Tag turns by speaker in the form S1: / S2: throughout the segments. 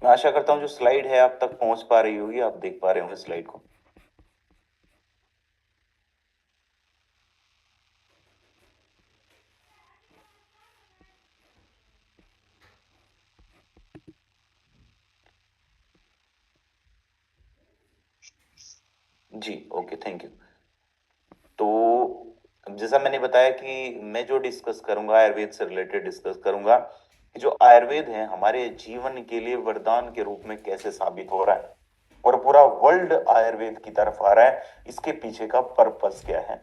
S1: मैं आशा करता हूँ जो स्लाइड है आप तक पहुंच पा रही होगी, आप देख पा रहे होंगे स्लाइड को। जी, ओके, थैंक यू। तो जैसा मैंने बताया कि मैं जो डिस्कस करूंगा आयुर्वेद से रिलेटेड डिस्कस करूंगा कि जो आयुर्वेद है हमारे जीवन के लिए वरदान के रूप में कैसे साबित हो रहा है और पूरा वर्ल्ड आयुर्वेद की तरफ आ रहा है। इसके पीछे का पर्पस क्या है?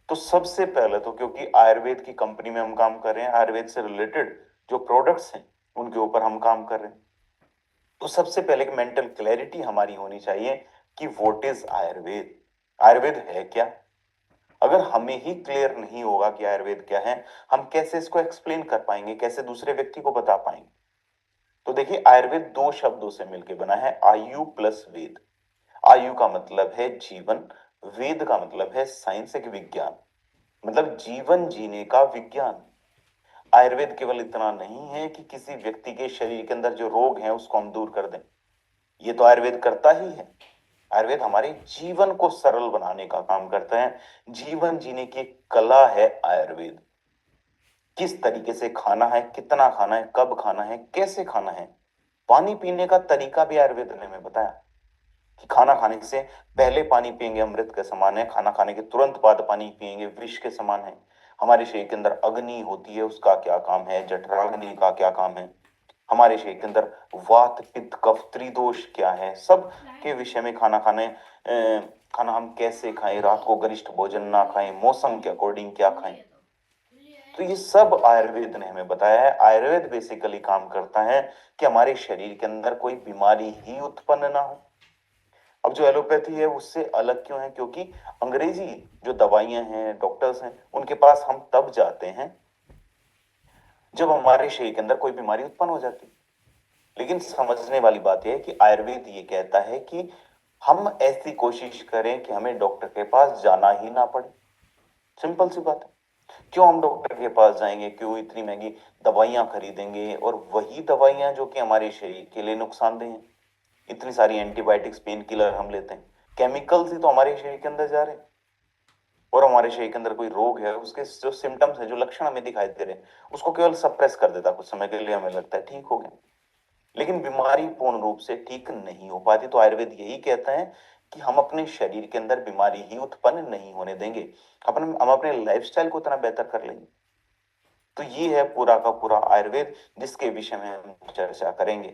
S1: तो सबसे पहले तो क्योंकि आयुर्वेद की कंपनी में हम काम कर रहे हैं, आयुर्वेद से रिलेटेड जो प्रोडक्ट्स हैं उनके ऊपर हम काम कर रहे हैं, तो सबसे पहले एक मेंटल क्लैरिटी हमारी होनी चाहिए कि व्हाट इज आयुर्वेद। आयुर्वेद है क्या? अगर हमें ही क्लियर नहीं होगा कि आयुर्वेद क्या है, हम कैसे इसको एक्सप्लेन कर पाएंगे, कैसे दूसरे व्यक्ति को बता पाएंगे? तो देखिए, आयुर्वेद दो शब्दों से मिलकर बना है, आयु प्लस वेद। आयु का मतलब है जीवन, वेद का मतलब है साइंस, एक विज्ञान, मतलब जीवन जीने का विज्ञान। आयुर्वेद केवल इतना नहीं है कि किसी व्यक्ति के शरीर के अंदर जो रोग है उसको हम दूर कर दें, ये तो आयुर्वेद करता ही है। आयुर्वेद हमारे जीवन को सरल बनाने का काम करता है। जीवन जीने की एक कला है आयुर्वेद। किस तरीके से खाना है, कितना खाना है, कब खाना है, कैसे खाना है। पानी पीने का तरीका भी आयुर्वेद ने हमें बताया कि खाना खाने से पहले पानी पिएंगे अमृत के समान है, खाना खाने के तुरंत बाद पानी पिएंगे विष के समान है। हमारे शरीर के अंदर अग्नि होती है, उसका क्या काम है, जठराग्नि का क्या काम है, हमारे शरीर के अंदर वात पित्त कफ त्रिदोष क्या है, सब के विषय में खाना हम कैसे खाएं, रात को गरिष्ठ भोजन ना खाएं, मौसम के अकॉर्डिंग क्या खाएं, तो ये सब आयुर्वेद ने हमें बताया है। आयुर्वेद बेसिकली काम करता है कि हमारे शरीर के अंदर कोई बीमारी ही उत्पन्न ना हो। अब जो एलोपैथी है उससे अलग क्यों है? क्योंकि अंग्रेजी जो दवाइयां हैं, डॉक्टर्स हैं, उनके पास हम तब जाते हैं जब हमारे शरीर के अंदर कोई बीमारी उत्पन्न हो जाती है। लेकिन समझने वाली बात यह है कि आयुर्वेद ये कहता है कि हम ऐसी कोशिश करें कि हमें डॉक्टर के पास जाना ही ना पड़े। सिंपल सी बात है। क्यों हम डॉक्टर के पास जाएंगे, क्यों इतनी महंगी दवाइयां खरीदेंगे, और वही दवाइयां जो कि हमारे शरीर के लिए नुकसानदेह हैं। इतनी सारी एंटीबायोटिक्स, पेन किलर हम लेते हैं, केमिकल्स ही तो हमारे शरीर के अंदर जा रहे हैं। और हमारे शरीर के अंदर कोई रोग है, उसके जो सिम्टम्स है, जो लक्षण हमें दिखाई दे रहे हैं, उसको केवल सप्रेस कर देता, कुछ समय के लिए हमें लगता है ठीक हो गया, लेकिन बीमारी पूर्ण रूप से ठीक नहीं हो पाती। तो आयुर्वेद यही कहता है कि हम अपने शरीर के अंदर बीमारी ही उत्पन्न नहीं होने देंगे, हम अपने लाइफस्टाइल को इतना बेहतर कर लेंगे। तो ये है पूरा का पूरा आयुर्वेद, जिसके विषय में हम चर्चा करेंगे।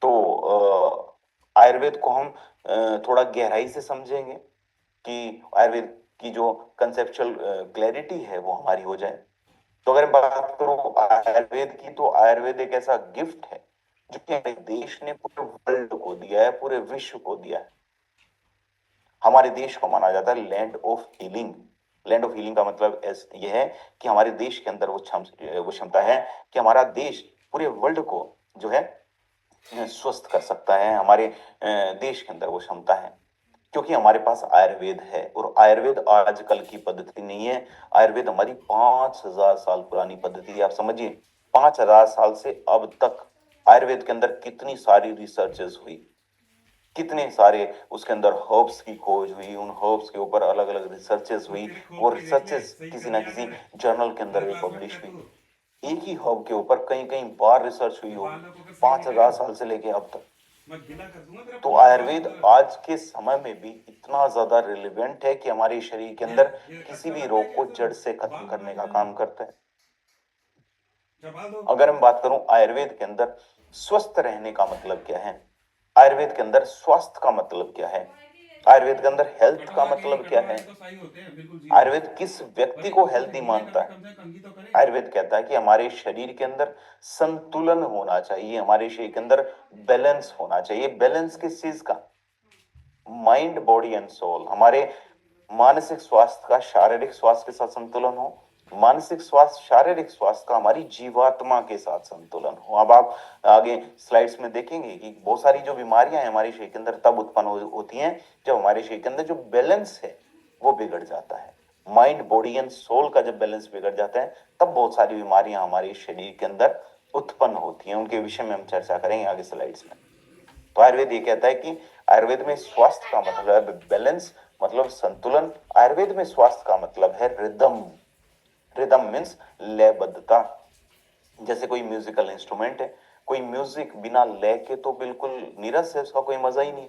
S1: तो आयुर्वेद को हम थोड़ा गहराई से समझेंगे कि आयुर्वेद की जो कंसेप्चुअल क्लैरिटी है वो हमारी हो जाए। तो अगर मैं बात करूं आयुर्वेद की, तो आयुर्वेद एक ऐसा गिफ्ट है जो कि हमारे देश ने पूरे वर्ल्ड को दिया है, पूरे विश्व को दिया है। हमारे देश को माना जाता है land of healing. Land of healing का मतलब यह है कि हमारे देश के अंदर वो क्षमता है कि हमारा देश पूरे वर्ल्ड को जो है स्वस्थ कर सकता है। हमारे देश के अंदर वो क्षमता है क्योंकि हमारे पास आयुर्वेद है, और आयुर्वेद आजकल की पद्धति नहीं है। आयुर्वेद हमारी 5,000 साल पुरानी पद्धति है। आप समझिए, 5,000 साल से अब तक आयुर्वेद के अंदर कितनी सारी रिसर्चेस हुई, कितने सारे उसके अंदर हर्ब्स की खोज हुई, उन हर्ब्स के ऊपर अलग अलग रिसर्चेस हुई। वो रिसर्चेस किसी ना किसी जर्नल के अंदर भी पब्लिश हुई। एक ही हर्ब के ऊपर कई कई बार रिसर्च हुई होगी, 5,000 साल से लेके अब तक। तो आयुर्वेद आज के समय में भी इतना ज्यादा रिलेवेंट है कि हमारे शरीर के अंदर किसी भी रोग को जड़ से खत्म करने का काम करता है। अगर मैं बात करूं आयुर्वेद के अंदर स्वस्थ रहने का मतलब क्या है, आयुर्वेद के अंदर स्वास्थ्य का मतलब क्या है, आयुर्वेद के अंदर हेल्थ का मतलब क्या है, आयुर्वेद किस व्यक्ति को हेल्दी मानता है? आयुर्वेद कहता है कि हमारे शरीर के अंदर संतुलन होना चाहिए, हमारे शरीर के अंदर बैलेंस होना चाहिए। बैलेंस किस चीज का? Mind body and soul. हमारे मानसिक स्वास्थ्य का शारीरिक स्वास्थ्य के साथ संतुलन हो, मानसिक स्वास्थ्य शारीरिक स्वास्थ्य का हमारी जीवात्मा के साथ संतुलन हो। अब आप आगे स्लाइड्स में देखेंगे कि बहुत सारी जो बीमारियां हैं हमारे शरीर के अंदर तब उत्पन्न होती हैं जब हमारे शरीर के अंदर जो बैलेंस है वो बिगड़ जाता है। माइंड बॉडी एंड सोल का जब बैलेंस बिगड़ जाता है तब बहुत सारी बीमारियां हमारे शरीर के अंदर उत्पन्न होती हैं, उनके विषय में हम चर्चा करेंगे आगे स्लाइड्स में। तो आयुर्वेद ये कहता है कि आयुर्वेद में स्वास्थ्य का मतलब है बैलेंस, मतलब संतुलन। आयुर्वेद में स्वास्थ्य का मतलब है रिदम। Rhythm means लयबद्धता। जैसे कोई म्यूजिकल इंस्ट्रूमेंट है, कोई म्यूजिक बिना लय के तो बिल्कुल नीरस है, उसका कोई मजा ही नहीं।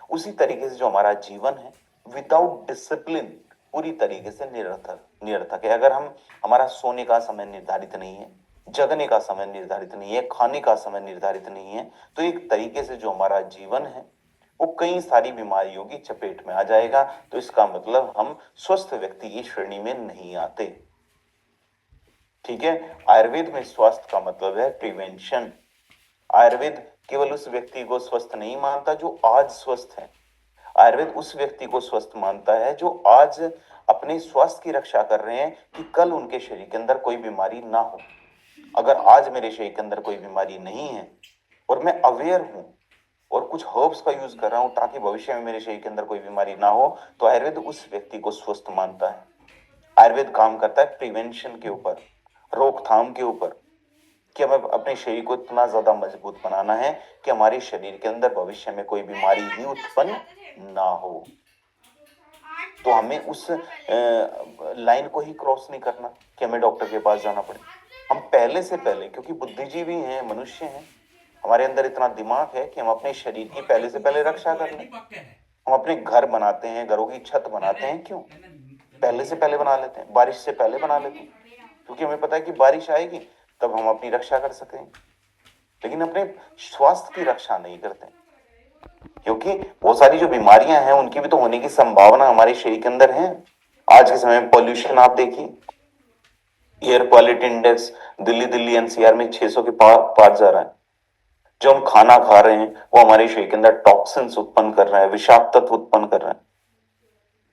S1: उसी तरीके से जो हमारा जीवन है, विदाउट डिसिप्लिन पूरी तरीके से निरर्थक निरर्थक है। अगर हम हमारा सोने का समय निर्धारित नहीं है, जगने का समय निर्धारित नहीं है, खाने का समय निर्धारित नहीं है, तो एक तरीके से जो हमारा जीवन है वो कई सारी बीमारियों की चपेट में आ जाएगा। तो इसका मतलब हम स्वस्थ व्यक्ति की श्रेणी में नहीं आते। ठीक है। आयुर्वेद में स्वास्थ्य का मतलब है प्रिवेंशन। आयुर्वेद केवल उस व्यक्ति को स्वस्थ नहीं मानता जो आज स्वस्थ है। आयुर्वेद उस व्यक्ति को स्वस्थ मानता है जो आज अपने स्वास्थ्य की रक्षा कर रहे हैं कि कल उनके शरीर के अंदर कोई बीमारी ना हो। अगर आज मेरे शरीर के अंदर कोई बीमारी नहीं है और मैं अवेयर हूं और कुछ हर्ब्स का यूज कर रहा हूं ताकि भविष्य में मेरे शरीर के अंदर कोई बीमारी ना हो, तो आयुर्वेद उस व्यक्ति को स्वस्थ मानता है। आयुर्वेद काम करता है प्रिवेंशन के ऊपर, रोकथाम के ऊपर, कि हमें अपने शरीर को इतना ज्यादा मजबूत बनाना है कि हमारे शरीर के अंदर भविष्य में कोई बीमारी ही उत्पन्न ना हो। तो हमें उस लाइन को ही क्रॉस नहीं करना कि हमें डॉक्टर के पास जाना पड़े। हम पहले से पहले, क्योंकि बुद्धिजीवी हैं, मनुष्य हैं, हमारे अंदर इतना दिमाग है कि हम अपने शरीर की पहले से पहले रक्षा कर लें। हम अपने घर बनाते हैं, घरों की छत बनाते हैं, क्यों? पहले से पहले बना लेते हैं, बारिश से पहले बना लेते हैं, क्योंकि हमें पता है कि बारिश आएगी तब हम अपनी रक्षा कर सकेंगे। लेकिन अपने स्वास्थ्य की रक्षा नहीं करते, क्योंकि बहुत सारी जो बीमारियां हैं उनकी भी तो होने की संभावना हमारे शरीर के अंदर है। आज के समय में पॉल्यूशन आप देखिए, air quality index Delhi NCR में 600 के पार जा रहा है। जो हम खाना खा रहे हैं वो हमारे शरीर के अंदर टॉक्सिन्स उत्पन्न कर रहा है, विषाक्त तत्व उत्पन्न कर रहा है।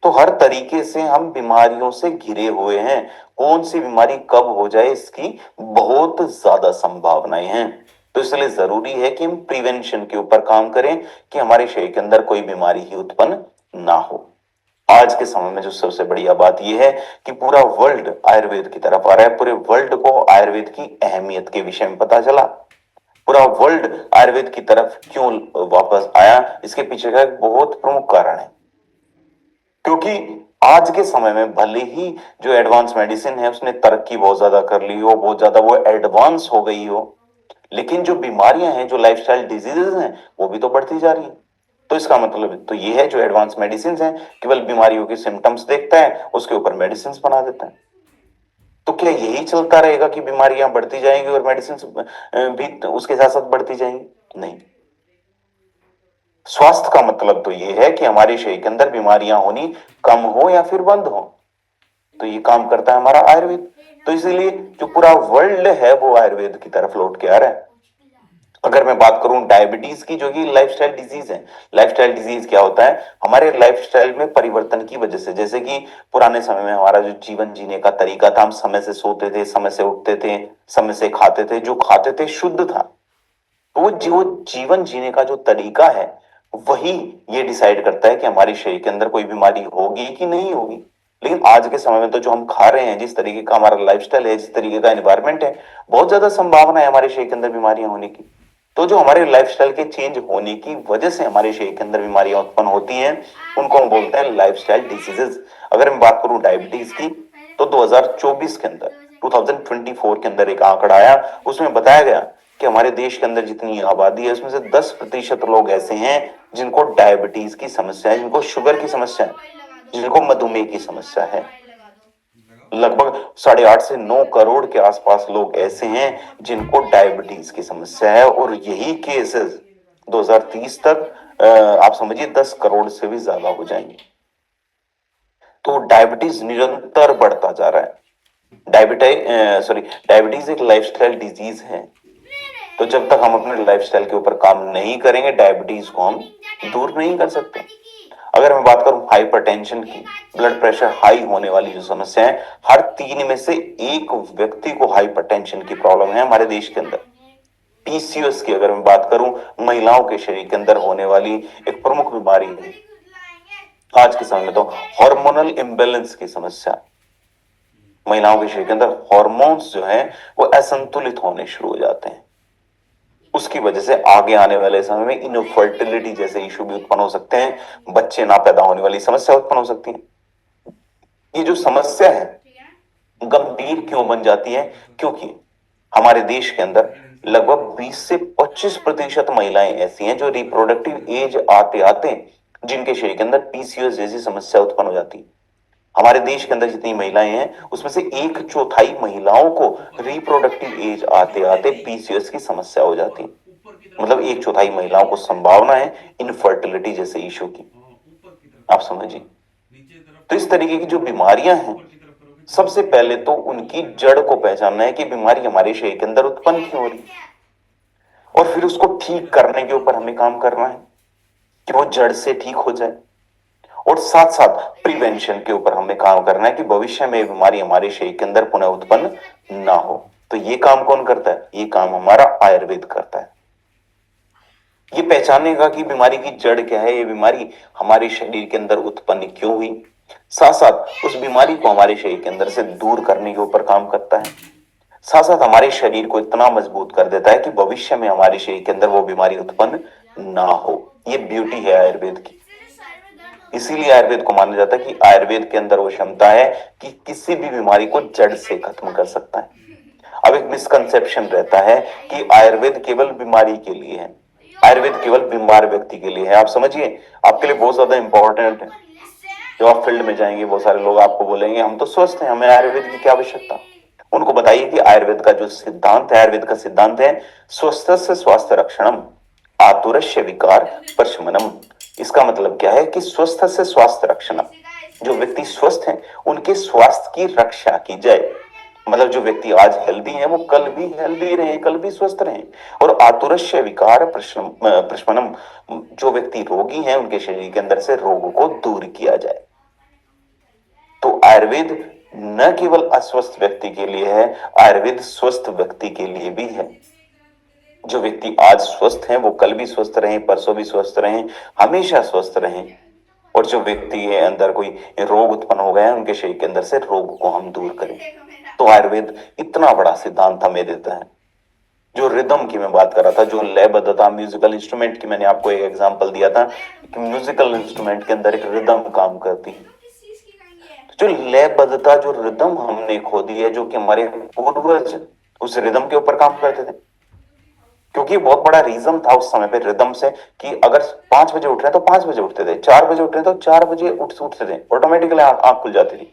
S1: तो हर तरीके से हम बीमारियों से घिरे हुए हैं। कौन सी बीमारी कब हो जाए इसकी बहुत ज्यादा संभावनाएं हैं। तो इसलिए जरूरी है कि हम प्रिवेंशन के ऊपर काम करें कि हमारे शरीर के अंदर कोई बीमारी ही उत्पन्न ना हो। आज के समय में जो सबसे बढ़िया बात यह है कि पूरा वर्ल्ड आयुर्वेद की तरफ आ रहा है। पूरे वर्ल्ड को आयुर्वेद की अहमियत के विषय में पता चला। पूरा वर्ल्ड आयुर्वेद की तरफ क्यों वापस आया, इसके पीछे का एक बहुत प्रमुख कारण है। क्योंकि आज के समय में भले ही जो एडवांस मेडिसिन है उसने तरक्की बहुत ज्यादा कर ली हो, बहुत ज्यादा वो एडवांस हो गई हो, लेकिन जो बीमारियां हैं, जो लाइफस्टाइल डिजीजेस हैं, वो भी तो बढ़ती जा रही है। तो इसका मतलब तो ये है, जो एडवांस मेडिसिन हैं केवल बीमारियों के सिम्टम्स देखता है, उसके ऊपर मेडिसिन बना देता है। तो क्या यही चलता रहेगा कि बीमारियां बढ़ती जाएंगी और मेडिसिन भी उसके साथ साथ बढ़ती जाएंगी? नहीं। स्वास्थ्य का मतलब तो ये है कि हमारे शरीर के अंदर बीमारियां होनी कम हो या फिर बंद हो। तो ये काम करता है हमारा आयुर्वेद। तो इसीलिए जो पूरा वर्ल्ड है वो आयुर्वेद की तरफ लौट के आ रहा है। अगर मैं बात करूं डायबिटीज की, जो कि लाइफस्टाइल डिजीज है। लाइफस्टाइल डिजीज क्या होता है? हमारे लाइफस्टाइल में परिवर्तन की वजह से, जैसे कि पुराने समय में हमारा जो जीवन जीने का तरीका था, हम समय से सोते थे, समय से उठते थे, समय से खाते थे, जो खाते थे शुद्ध था। तो वो जो जीवन जीने का जो तरीका है वही ये डिसाइड करता है कि हमारे शरीर के अंदर कोई बीमारी होगी कि नहीं होगी। लेकिन आज के समय में तो जो हम खा रहे हैं, जिस तरीके का हमारा लाइफस्टाइल है, जिस तरीके का एनवायरनमेंट है, बहुत ज्यादा संभावना है हमारे शरीर के अंदर बीमारियां होने की। तो जो हमारे लाइफस्टाइल के चेंज होने की वजह से हमारे शरीर के अंदर बीमारियां उत्पन्न होती हैं, उनको हम बोलते हैं लाइफस्टाइल डिसीजेस। अगर मैं बात करूं डायबिटीज की, तो 2024 के अंदर 2024 के अंदर एक आंकड़ा आया, उसमें बताया गया कि हमारे देश के अंदर जितनी आबादी है उसमें से 10% लोग ऐसे हैं जिनको डायबिटीज की समस्या है, जिनको शुगर की समस्या है, जिनको मधुमेह की समस्या है। लगभग 8.5 से 9 करोड़ के आसपास लोग ऐसे हैं जिनको डायबिटीज की समस्या है, और यही केसेस 2030 तक आप समझिए 10 करोड़ से भी ज्यादा हो जाएंगे। तो डायबिटीज निरंतर बढ़ता जा रहा है। डायबिटीज एक लाइफस्टाइल डिजीज है। तो जब तक हम अपने लाइफस्टाइल के ऊपर काम नहीं करेंगे, डायबिटीज को हम दूर नहीं कर सकते। अगर मैं बात करूं हाइपरटेंशन की, ब्लड प्रेशर हाई होने वाली जो समस्या है, हर 3 में से 1 व्यक्ति को हाइपरटेंशन की प्रॉब्लम है हमारे देश के अंदर। पीसीओएस की अगर मैं बात करूं, महिलाओं के शरीर के अंदर होने वाली एक प्रमुख बीमारी है आज के समय में, तो हार्मोनल इम्बेलेंस की समस्या। महिलाओं के शरीर के अंदर हार्मोन्स जो हैं वो असंतुलित होने शुरू हो जाते हैं। उसकी वजह से आगे आने वाले समय में इनफर्टिलिटी जैसे इशू भी उत्पन्न हो सकते हैं, बच्चे ना पैदा होने वाली समस्या उत्पन्न हो सकती है। ये जो समस्या है गंभीर क्यों बन जाती है? क्योंकि हमारे देश के अंदर लगभग 20 से 25% महिलाएं ऐसी हैं जो रिप्रोडक्टिव एज आते आते जिनके शरीर के अंदर पीसीओएस जैसी समस्या उत्पन्न हो जाती है। हमारे देश के अंदर जितनी महिलाएं हैं उसमें से 1/4 महिलाओं को रिप्रोडक्टिव एज आते आते पीसीओएस की समस्या हो जाती है। मतलब 1/4 महिलाओं को संभावना है इनफर्टिलिटी जैसे इशू की। आप समझिए। तो इस तरीके की जो बीमारियां हैं, सबसे पहले तो उनकी जड़ को पहचानना है कि बीमारी हमारे शरीर के अंदर उत्पन्न क्यों हो रही है, और फिर उसको ठीक करने के ऊपर हमें काम करना है कि वो जड़ से ठीक हो जाए। और साथ साथ प्रिवेंशन के ऊपर हमें काम करना है कि भविष्य में बीमारी हमारे शरीर के अंदर पुनः उत्पन्न ना हो। तो ये काम कौन करता है? ये काम हमारा आयुर्वेद करता है। ये पहचानने का कि बीमारी की जड़ क्या है, ये बीमारी हमारे शरीर के अंदर उत्पन्न क्यों हुई, साथ साथ उस बीमारी को हमारे शरीर के अंदर से दूर करने के ऊपर काम करता है। साथ साथ हमारे शरीर को इतना मजबूत कर देता है कि भविष्य में हमारे शरीर के अंदर वो बीमारी उत्पन्न ना हो। ये ब्यूटी है आयुर्वेद की। इसीलिए आयुर्वेद को माना जाता है कि आयुर्वेद के अंदर वो क्षमता है कि किसी भी बीमारी को जड़ से खत्म कर सकता है। अब एक मिसकंसेप्शन रहता है कि आयुर्वेद केवल बीमारी के लिए है, आयुर्वेद केवल बीमार व्यक्ति के लिए है। आप समझिए, आपके लिए बहुत ज्यादा इंपॉर्टेंट है। जब आप फील्ड में जाएंगे बहुत सारे लोग आपको बोलेंगे हम तो स्वस्थ हैं, हमें आयुर्वेद की क्या आवश्यकता। उनको बताइए कि आयुर्वेद का जो सिद्धांत है, आयुर्वेद का सिद्धांत है स्वस्थ से स्वास्थ्य रक्षणम आतुरस्य विकार प्रशमनम। इसका मतलब क्या है कि स्वस्थ से स्वास्थ्य रक्षणम, जो व्यक्ति स्वस्थ हैं उनके स्वास्थ्य की रक्षा की जाए। मतलब जो व्यक्ति आज हेल्दी है वो कल भी हेल्दी रहे, कल भी स्वस्थ रहे। और आतुरस्य विकार प्रशमनम, जो व्यक्ति रोगी हैं उनके शरीर के अंदर से रोग को दूर किया जाए। तो आयुर्वेद न केवल अस्वस्थ व्यक्ति के लिए है, आयुर्वेद स्वस्थ व्यक्ति के लिए भी है। जो व्यक्ति आज स्वस्थ हैं वो कल भी स्वस्थ रहें, परसों भी स्वस्थ रहें, हमेशा स्वस्थ रहें। और जो व्यक्ति के अंदर कोई रोग उत्पन्न हो गया है उनके शरीर के अंदर से रोग को हम दूर करें। तो आयुर्वेद इतना बड़ा सिद्धांत हमें देता है। जो रिदम की मैं बात कर रहा था, जो लयबद्धता, म्यूजिकल इंस्ट्रूमेंट की मैंने आपको एक एग्जांपल दिया था कि म्यूजिकल इंस्ट्रूमेंट के अंदर एक रिदम काम करती है। जो लयबद्धता, जो रिदम हमने खो दी है, जो कि हमारे पूर्वज उस रिदम के ऊपर काम करते थे। क्योंकि बहुत बड़ा रीजन था उस समय पे रिदम से कि अगर 5 बजे उठ रहे हैं तो 5 बजे उठते थे, 4 बजे उठ रहे हैं तो 4 बजे उठते थे, ऑटोमेटिकली आंख खुल जाती थी,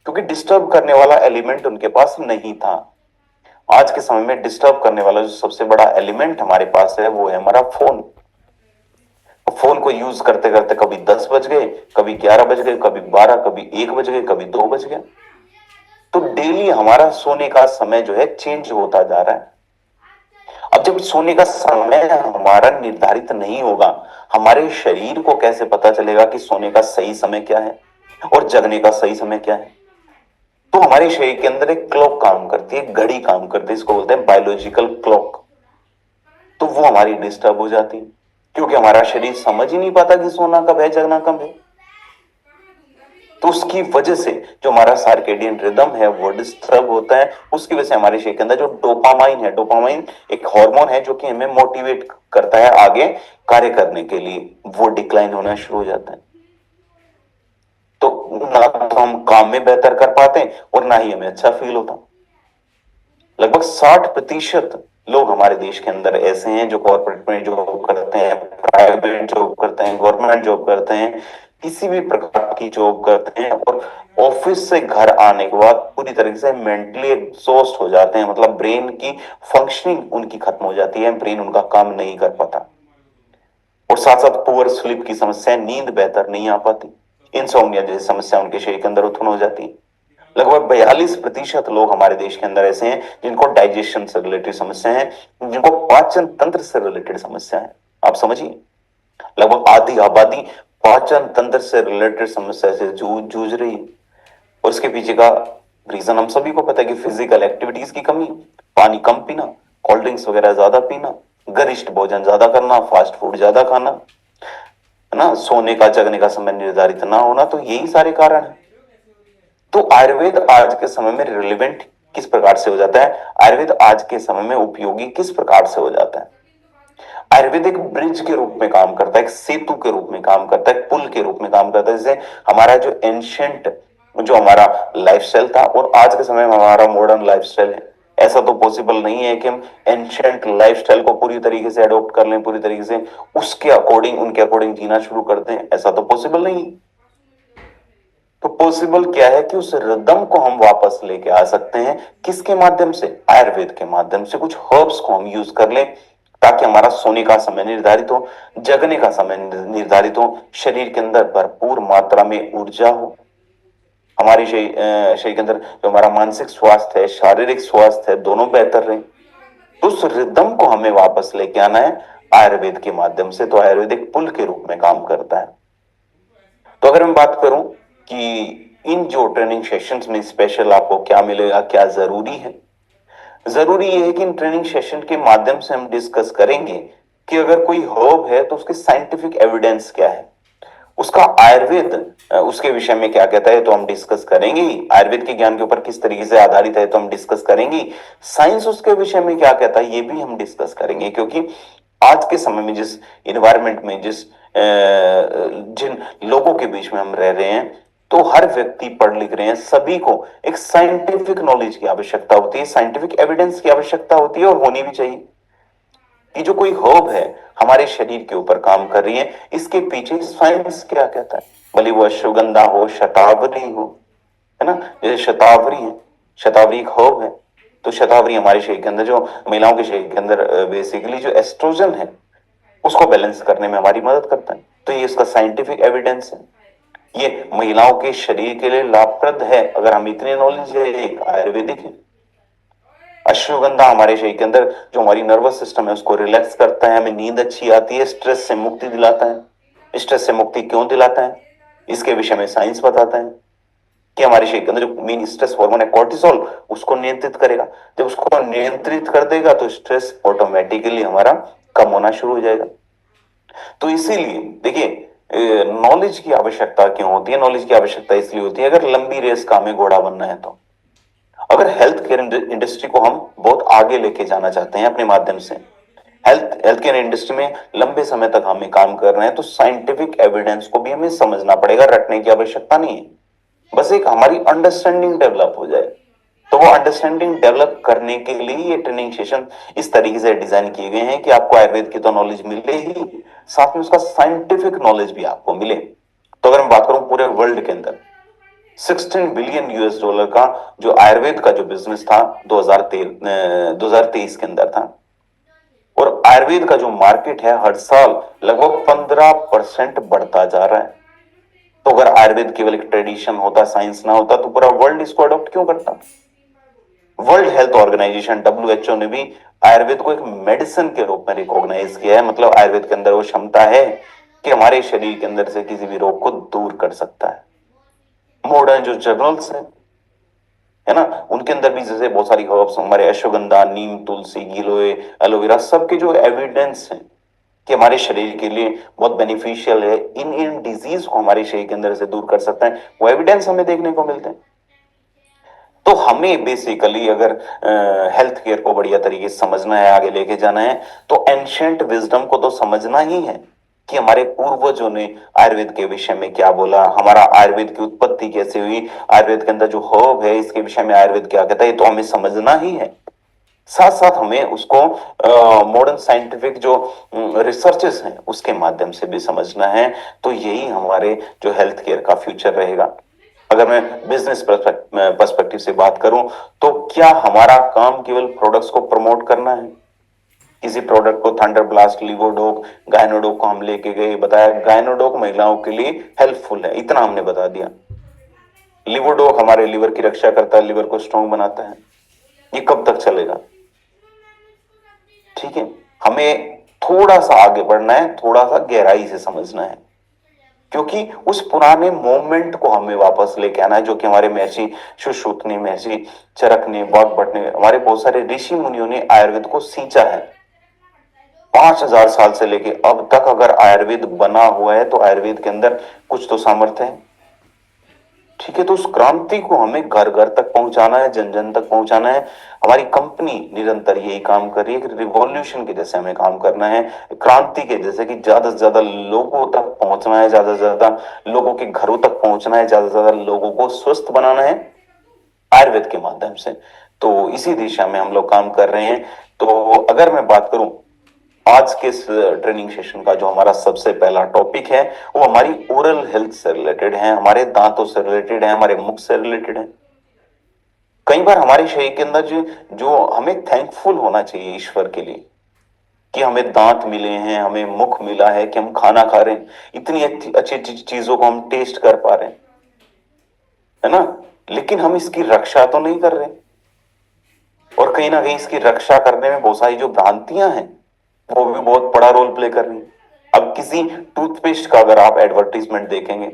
S1: क्योंकि डिस्टर्ब करने वाला एलिमेंट उनके पास नहीं था। आज के समय में डिस्टर्ब करने वाला जो सबसे बड़ा एलिमेंट हमारे पास है वो है हमारा फोन। फोन को यूज करते करते कभी 10 बज गए, कभी 11 बज गए, कभी 12, कभी 1 बज गए, कभी 2 बज गए। तो डेली हमारा सोने का समय जो है चेंज होता जा रहा है। अब जब सोने का समय हमारा निर्धारित नहीं होगा, हमारे शरीर को कैसे पता चलेगा कि सोने का सही समय क्या है और जगने का सही समय क्या है? तो हमारे शरीर के अंदर एक क्लॉक काम करती है, घड़ी काम करती है, इसको बोलते हैं बायोलॉजिकल क्लॉक। तो वो हमारी डिस्टर्ब हो जाती है, क्योंकि हमारा शरीर समझ ही नहीं पाता कि सोना कब है, जगना कब है। तो उसकी वजह से जो हमारा सर्केडियन रिदम है वो डिस्टर्ब होता है। उसकी वजह से हमारे शरीर के अंदर जो डोपामाइन है, डोपामाइन एक हार्मोन है जो कि हमें मोटिवेट करता है आगे कार्य करने के लिए, वो डिक्लाइन होना शुरू हो जाता है। तो ना तो हम काम में बेहतर कर पाते हैं और ना ही हमें अच्छा फील होता। लगभग 60% लोग हमारे देश के अंदर ऐसे हैं जो कॉर्पोरेट में जॉब करते हैं, प्राइवेट जॉब करते हैं, गवर्नमेंट जॉब करते हैं, किसी भी प्रकार की जॉब करते हैं, और ऑफिस से घर आने के बाद पूरी तरीके से मेंटली एग्जॉस्ट हो जाते हैं। मतलब ब्रेन की फंक्शनिंग उनकी खत्म हो जाती है, ब्रेन उनका काम नहीं कर पाता। और साथ साथ पुअर स्लीप की समस्या, नींद बेहतर नहीं आ पाती, इंसोम्निया जैसी समस्या उनके शरीर के अंदर उत्पन्न हो जाती है। लगभग 42% लोग हमारे देश के अंदर ऐसे हैं जिनको डाइजेशन से रिलेटेड समस्या है, जिनको पाचन तंत्र से रिलेटेड समस्या है। आप समझिए, लगभग आधी आबादी पाचन तंत्र से रिलेटेड समस्या से जूझ रही है। और उसके पीछे का रीजन हम सभी को पता है कि फिजिकल एक्टिविटीज की कमी, पानी कम पीना, कोल्ड ड्रिंक्स वगैरह ज्यादा पीना, गरिष्ठ भोजन ज्यादा करना, फास्ट फूड ज्यादा खाना, है ना, सोने का जगने का समय निर्धारित ना होना। तो यही सारे कारण है। तो आयुर्वेद आज के समय में रिलेवेंट किस प्रकार से हो जाता है, आयुर्वेद आज के समय में उपयोगी किस प्रकार से हो जाता है। आयुर्वेद एक ब्रिज के रूप में काम करता है, एक सेतु के रूप में काम करता है, पुल के रूप में काम करता है। जैसे हमारा जो एंशियंट जो हमारा लाइफस्टाइल था और आज के समय में हमारा मॉडर्न लाइफस्टाइल है, ऐसा तो पॉसिबल नहीं है कि हम एंशियंट लाइफस्टाइल को पूरी तरीके से अडॉप्ट कर लें, पूरी तरीके से उसके अकॉर्डिंग उनके अकॉर्डिंग जीना शुरू कर दें, ऐसा तो पॉसिबल नहीं है। तो पॉसिबल क्या है कि उस रिदम को हम वापस लेके आ सकते हैं, किसके माध्यम से, आयुर्वेद के माध्यम से। कुछ हर्ब्स को हम यूज कर लें ताकि हमारा सोने का समय निर्धारित हो, जगने का समय निर्धारित हो, शरीर के अंदर भरपूर मात्रा में ऊर्जा हो, हमारे शरीर के अंदर जो हमारा मानसिक स्वास्थ्य है, शारीरिक स्वास्थ्य है, दोनों बेहतर रहे। तो उस रिदम को हमें वापस लेके आना है आयुर्वेद के माध्यम से। तो आयुर्वेद एक पुल के रूप में काम करता है। तो अगर मैं बात करूं कि इन जो ट्रेनिंग सेशंस में स्पेशल आपको क्या मिलेगा, क्या जरूरी है, जरूरी ये है कि इन ट्रेनिंग सेशन के माध्यम से हम डिस्कस करेंगे कि अगर कोई हर्ब है तो उसके साइंटिफिक एविडेंस क्या है, उसका आयुर्वेद उसके विषय में क्या कहता है तो हम डिस्कस करेंगे, आयुर्वेद के ज्ञान के ऊपर किस तरीके से आधारित है तो हम डिस्कस करेंगे, साइंस उसके विषय में क्या कहता है ये भी हम डिस्कस करेंगे। क्योंकि आज के समय में जिस इन्वायरमेंट में जिन लोगों के बीच में हम रह रहे हैं, तो हर व्यक्ति पढ़ लिख रहे हैं, सभी को एक साइंटिफिक नॉलेज की आवश्यकता होती है, साइंटिफिक एविडेंस की आवश्यकता होती है, और होनी भी चाहिए कि जो कोई हर्ब है हमारे शरीर के ऊपर काम कर रही है, इसके पीछे साइंस क्या कहता है। भले वो अश्वगंधा हो, शतावरी हो, है ना, जैसे शतावरी है, शतावरी एक हर्ब है, तो शतावरी हमारे शरीर के अंदर जो महिलाओं के शरीर के अंदर बेसिकली जो एस्ट्रोजन है उसको बैलेंस करने में हमारी मदद करता है। तो ये इसका साइंटिफिक एविडेंस है, ये महिलाओं के शरीर के लिए लाभप्रद है, अगर हम इतनी नॉलेज है, एक आयुर्वेदिक है। अश्वगंधा हमारे शरीर के अंदर जो हमारी नर्वस सिस्टम है उसको रिलैक्स करता है, हमें नींद अच्छी आती है, स्ट्रेस से मुक्ति दिलाता है। स्ट्रेस से मुक्ति क्यों दिलाता है इसके विषय में साइंस बताता है कि हमारे शरीर के अंदर जो मेन स्ट्रेस हार्मोन है कॉर्टिसोल, उसको नियंत्रित करेगा। जब उसको नियंत्रित कर देगा तो स्ट्रेस ऑटोमेटिकली हमारा कम होना शुरू हो जाएगा। तो इसीलिए देखिए नॉलेज की आवश्यकता क्यों होती है, नॉलेज की आवश्यकता इसलिए होती है अगर लंबी रेस का हमें घोड़ा बनना है तो, अगर हेल्थ केयर इंडस्ट्री को हम बहुत आगे लेके जाना चाहते हैं अपने माध्यम से, हेल्थ केयर इंडस्ट्री में लंबे समय तक हमें काम कर रहे हैं, तो साइंटिफिक एविडेंस को भी हमें समझना पड़ेगा, रटने की आवश्यकता नहीं है, बस एक हमारी अंडरस्टैंडिंग डेवलप हो जाए। तो वो अंडरस्टैंडिंग डेवलप करने के लिए ये ट्रेनिंग सेशन इस तरीके से डिजाइन किए गए हैं कि आपको आयुर्वेद की तो नॉलेज मिले ही, साथ में उसका साइंटिफिक नॉलेज भी आपको मिले। तो अगर मैं बात करूं पूरे वर्ल्ड के अंदर 16 बिलियन यूएस डॉलर का जो आयुर्वेद का जो बिजनेस था 2023 के अंदर था, और आयुर्वेद का जो मार्केट है हर साल लगभग 15% बढ़ता जा रहा है। तो अगर आयुर्वेद केवल एक ट्रेडिशन होता, साइंस ना होता, तो पूरा वर्ल्ड इसको अडॉप्ट क्यों करता। वर्ल्ड हेल्थ ऑर्गेनाइजेशन डब्ल्यूएचओ ने भी आयुर्वेद को एक मेडिसिन के रूप में रिकॉग्नाइज किया है, मतलब आयुर्वेद के अंदर वो क्षमता है कि हमारे शरीर के अंदर से किसी भी रोग को दूर कर सकता है। मॉडर्न जो जर्नल्स है ना, उनके अंदर भी जैसे बहुत सारी हर्ब्स, हमारे अश्वगंधा, नीम, तुलसी, गिलोय, एलोवेरा, सबके जो एविडेंस है कि हमारे शरीर के लिए बहुत बेनिफिशियल है, इन इन डिजीज को हमारे शरीर के अंदर से दूर कर सकता है, वो एविडेंस हमें देखने को मिलते हैं। तो हमें बेसिकली अगर हेल्थ केयर को बढ़िया तरीके से समझना है, आगे लेके जाना है, तो एंशियंट विजडम को तो समझना ही है कि हमारे पूर्वजों ने आयुर्वेद के विषय में क्या बोला, हमारा आयुर्वेद की उत्पत्ति कैसे हुई, आयुर्वेद के अंदर जो हर्ब है इसके विषय में आयुर्वेद क्या कहता है, ये तो हमें समझना ही है। साथ साथ हमें उसको मॉडर्न साइंटिफिक जो रिसर्चेस हैं उसके माध्यम से भी समझना है। तो यही हमारे जो हेल्थ केयर का फ्यूचर रहेगा। अगर मैं बिजनेस पर्सपेक्टिव से बात करूं तो क्या हमारा काम केवल प्रोडक्ट्स को प्रमोट करना है, किसी प्रोडक्ट को थंडर ब्लास्ट, लिवोडोक, गायनोडोक को हम लेके गए, बताया गायनोडोक महिलाओं के लिए हेल्पफुल है, इतना हमने बता दिया। लिवोडोक हमारे लिवर की रक्षा करता है, लिवर को स्ट्रॉन्ग बनाता है, ये कब तक चलेगा। ठीक है, हमें थोड़ा सा आगे बढ़ना है, थोड़ा सा गहराई से समझना है, क्योंकि उस पुराने मोमेंट को हमें वापस लेके आना है जो कि हमारे महर्षि सुश्रुत ने, महर्षि चरक ने, वाग्भट ने, हमारे बहुत सारे ऋषि मुनियों ने आयुर्वेद को सींचा है। 5000 साल से लेके अब तक अगर आयुर्वेद बना हुआ है तो आयुर्वेद के अंदर कुछ तो सामर्थ्य है। ठीक है, तो उस क्रांति को हमें घर घर तक पहुंचाना है, जन जन तक पहुंचाना है। हमारी कंपनी निरंतर यही काम कर रही है कि रिवॉल्यूशन के जैसे हमें काम करना है, क्रांति के जैसे कि ज्यादा से ज्यादा लोगों तक पहुंचना है, ज्यादा से ज्यादा लोगों के घरों तक पहुंचना है, ज्यादा से ज्यादा लोगों को स्वस्थ बनाना है आयुर्वेद के माध्यम से। तो इसी दिशा में हम लोग काम कर रहे हैं। तो अगर मैं बात करूं आज के इस ट्रेनिंग सेशन का जो हमारा सबसे पहला टॉपिक है, वो हमारी ओरल हेल्थ से रिलेटेड है, हमारे दांतों से रिलेटेड है, हमारे मुख से रिलेटेड है। कई बार हमारे शरीर के अंदर जो जो हमें थैंकफुल होना चाहिए ईश्वर के लिए कि हमें दांत मिले हैं, हमें मुख मिला है, कि हम खाना खा रहे हैं, इतनी अच्छी अच्छी चीजों को हम टेस्ट कर पा रहे हैं, है ना। लेकिन हम इसकी रक्षा तो नहीं कर रहे, और कहीं ना कहीं इसकी रक्षा करने में बहुत सारी जो भ्रांतियां हैं वो भी बहुत बड़ा रोल प्ले कर रही हैं। अब किसी टूथपेस्ट का अगर आप एडवर्टीजमेंट देखेंगे,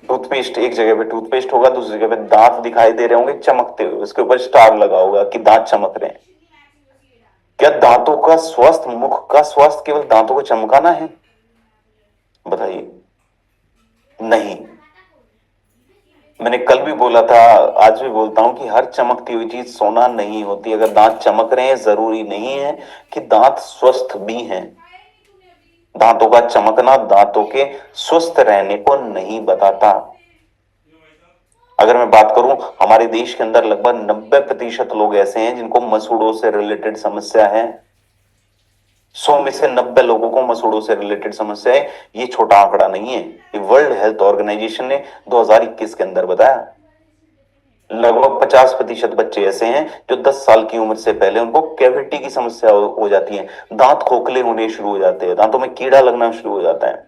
S1: टूथपेस्ट एक जगह पे टूथपेस्ट होगा, दूसरी जगह पे दांत दिखाई दे रहे होंगे चमकते हुए, उसके ऊपर स्टार लगा होगा कि दांत चमक रहे हैं। क्या दांतों का स्वास्थ्य, मुख का स्वास्थ्य केवल दांतों को चमकाना है? बताइए। नहीं। मैंने कल भी बोला था, आज भी बोलता हूं कि हर चमकती हुई चीज सोना नहीं होती। अगर दांत चमक रहे हैं जरूरी नहीं है कि दांत स्वस्थ भी हैं। दांतों का चमकना दांतों के स्वस्थ रहने को नहीं बताता। अगर मैं बात करूं, हमारे देश के अंदर लगभग 90% लोग ऐसे हैं जिनको मसूड़ों से रिलेटेड समस्या है। 100 में से 90 लोगों को मसूड़ों से रिलेटेड समस्या है। ये छोटा आंकड़ा नहीं है, ये वर्ल्ड हेल्थ ऑर्गेनाइजेशन ने 2021 के अंदर बताया। लगभग 50% बच्चे ऐसे हैं जो 10 साल की उम्र से पहले उनको कैविटी की समस्या हो जाती है, दांत खोखले होने शुरू हो जाते हैं, दांतों में कीड़ा लगना शुरू हो जाता है।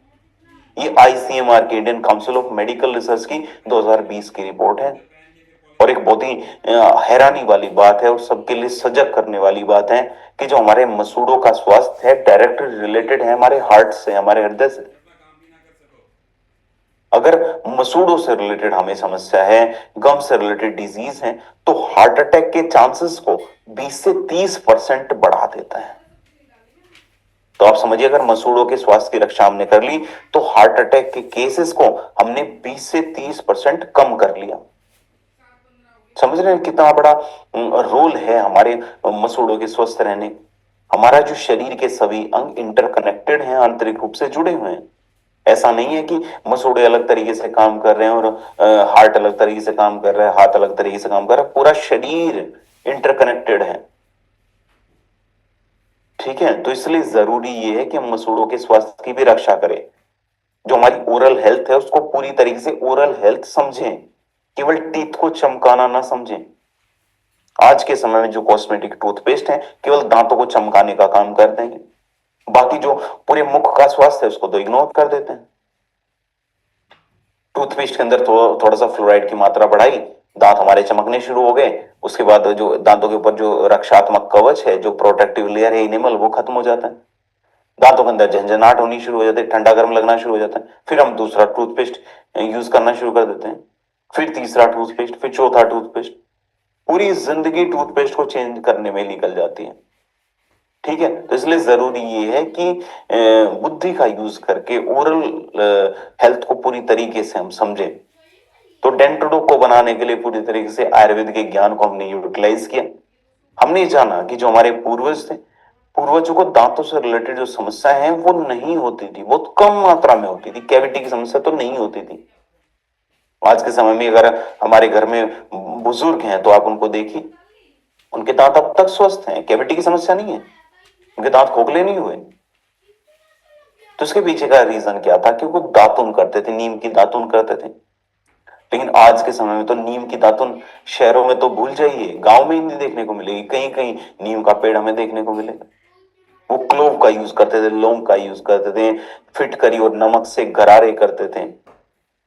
S1: ये आईसीएमआर की, Indian council of medical research की 2020 की रिपोर्ट है। और एक बहुत ही हैरानी वाली बात है और सबके लिए सजग करने वाली बात है कि जो हमारे मसूड़ों का स्वास्थ्य है डायरेक्ट रिलेटेड है हमारे हार्ट से, हमारे हृदय से। अगर मसूड़ों से रिलेटेड हमें समस्या है, गम से रिलेटेड डिजीज है, तो हार्ट अटैक के चांसेस को 20 से 30% बढ़ा देता है। तो आप समझिए, अगर मसूड़ों के स्वास्थ्य की रक्षा हमने कर ली तो हार्ट अटैक के केसेस को हमने 20 से 30% कम कर लिया। समझ रहे हैं कितना बड़ा रोल है हमारे मसूड़ों के स्वस्थ रहने। हमारा जो शरीर के सभी अंग इंटरकनेक्टेड हैं, आंतरिक रूप से जुड़े हुए हैं। ऐसा नहीं है कि मसूड़े अलग तरीके से काम कर रहे हैं और हार्ट अलग तरीके से काम कर रहा है, हाथ अलग तरीके से काम कर रहा है, पूरा शरीर इंटरकनेक्टेड है। ठीक है, तो इसलिए जरूरी ये है कि हम मसूड़ों के स्वास्थ्य की भी रक्षा करें। जो हमारी ओरल हेल्थ है उसको पूरी तरीके से ओरल हेल्थ समझें, केवल टीथ को चमकाना ना समझें। आज के समय में जो कॉस्मेटिक टूथपेस्ट है केवल दांतों को चमकाने का काम कर देंगे, बाकी जो पूरे मुख का स्वास्थ्य है उसको तो इग्नोर कर देते हैं। टूथपेस्ट के अंदर थोड़ा सा फ्लोराइड की मात्रा बढ़ाई, दांत हमारे चमकने शुरू हो गए। उसके बाद जो दांतों के ऊपर जो रक्षात्मक कवच है, जो प्रोटेक्टिव लेयर है इनेमल, वो खत्म हो जाता है। दांतों के अंदर झंझनाहट होनी शुरू हो जाती है, ठंडा गर्म लगना शुरू हो जाता है। फिर हम दूसरा टूथपेस्ट यूज करना शुरू कर देते हैं, फिर तीसरा टूथपेस्ट, फिर चौथा टूथपेस्ट। पूरी जिंदगी टूथपेस्ट को चेंज करने में निकल जाती है। ठीक है, तो इसलिए जरूरी ये है कि बुद्धि का यूज करके ओरल हेल्थ को पूरी तरीके से हम समझें। तो डेंटोडो को बनाने के लिए पूरी तरीके से आयुर्वेद के ज्ञान को हमने यूटिलाइज किया। हमने जाना कि जो हमारे पूर्वज थे, पूर्वजों को दांतों से रिलेटेड जो समस्या है वो नहीं होती थी, बहुत कम मात्रा में होती थी। कैविटी की समस्या तो नहीं होती थी। आज के समय में अगर हमारे घर में बुजुर्ग हैं तो आप उनको देखिए, उनके दांत अब तक स्वस्थ हैं, कैविटी की समस्या नहीं है, उनके दांत खोखले नहीं हुए। तो इसके पीछे का रीजन क्या था कि वो दातुन करते थे, नीम की दातुन करते थे। लेकिन आज के समय में तो नीम की दातुन शहरों में तो भूल जाइए, गांव में ही नहीं देखने को मिलेगी। कहीं कहीं नीम का पेड़ हमें देखने को मिलेगा। वो क्लोव का यूज करते थे, लौंग का यूज करते थे, फिटकरी और नमक से गरारे करते थे,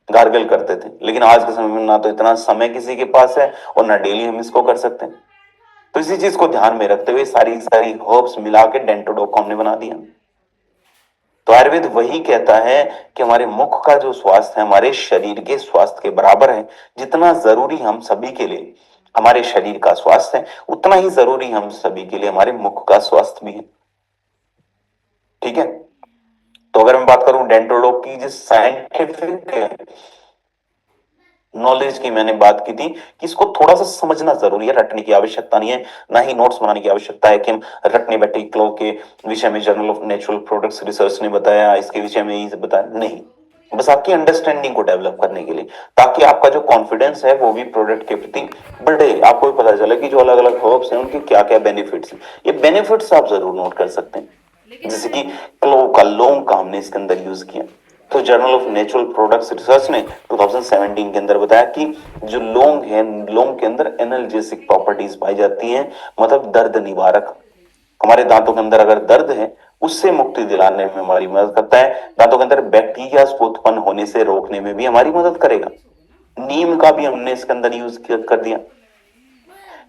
S1: गार्गल करते थे। लेकिन आज के समय में ना तो इतना समय किसी के पास है और ना डेली हम इसको कर सकते हैं। तो इसी चीज को ध्यान में रखते हुए सारी सारी हर्ब्स मिला के डेंटोडॉक को हमने बना दिया। तो आयुर्वेद वही कहता है कि हमारे मुख का जो स्वास्थ्य है हमारे शरीर के स्वास्थ्य के बराबर है। जितना जरूरी हम सभी के लिए हमारे शरीर का स्वास्थ्य है, उतना ही जरूरी हम सभी के लिए हमारे मुख का स्वास्थ्य भी है। ठीक है, तो अगर मैं बात करूं डेंटोडॉक की, जो साइंटिफिक नॉलेज की मैंने बात की थी कि इसको थोड़ा सा समझना जरूरी है, रटने की आवश्यकता नहीं है, ना ही नोट्स बनाने की आवश्यकता है कि हम रटने बैठे क्लो के विषय में journal of natural products research ने बताया इसके विषय में ये बताया, नहीं, बस आपकी अंडरस्टैंडिंग को डेवलप करने के लिए, ताकि आपका जो कॉन्फिडेंस है वो भी प्रोडक्ट के प्रति बढ़े, आपको भी पता चले कि जो अलग अलग हर्ब्स हैं उनके क्या क्या बेनिफिट्स हैं। ये बेनिफिट्स आप जरूर नोट कर सकते हैं, जैसे कि क्लो का, लौंग का हमने इसके अंदर यूज किया, तो journal of natural products research ने 2017 के अंदर बताया कि जो लौंग है, लौंग के अंदर एनाल्जेसिक प्रॉपर्टीज पाई जाती हैं, मतलब दर्द निवारक, हमारे दांतों के अंदर अगर दर्द है उससे मुक्ति दिलाने में हमारी मदद करता है, दांतों के अंदर बैक्टीरिया को उत्पन्न होने से रोकने में भी हमारी मदद करेगा। नीम का भी हमने इसके अंदर यूज कर दिया,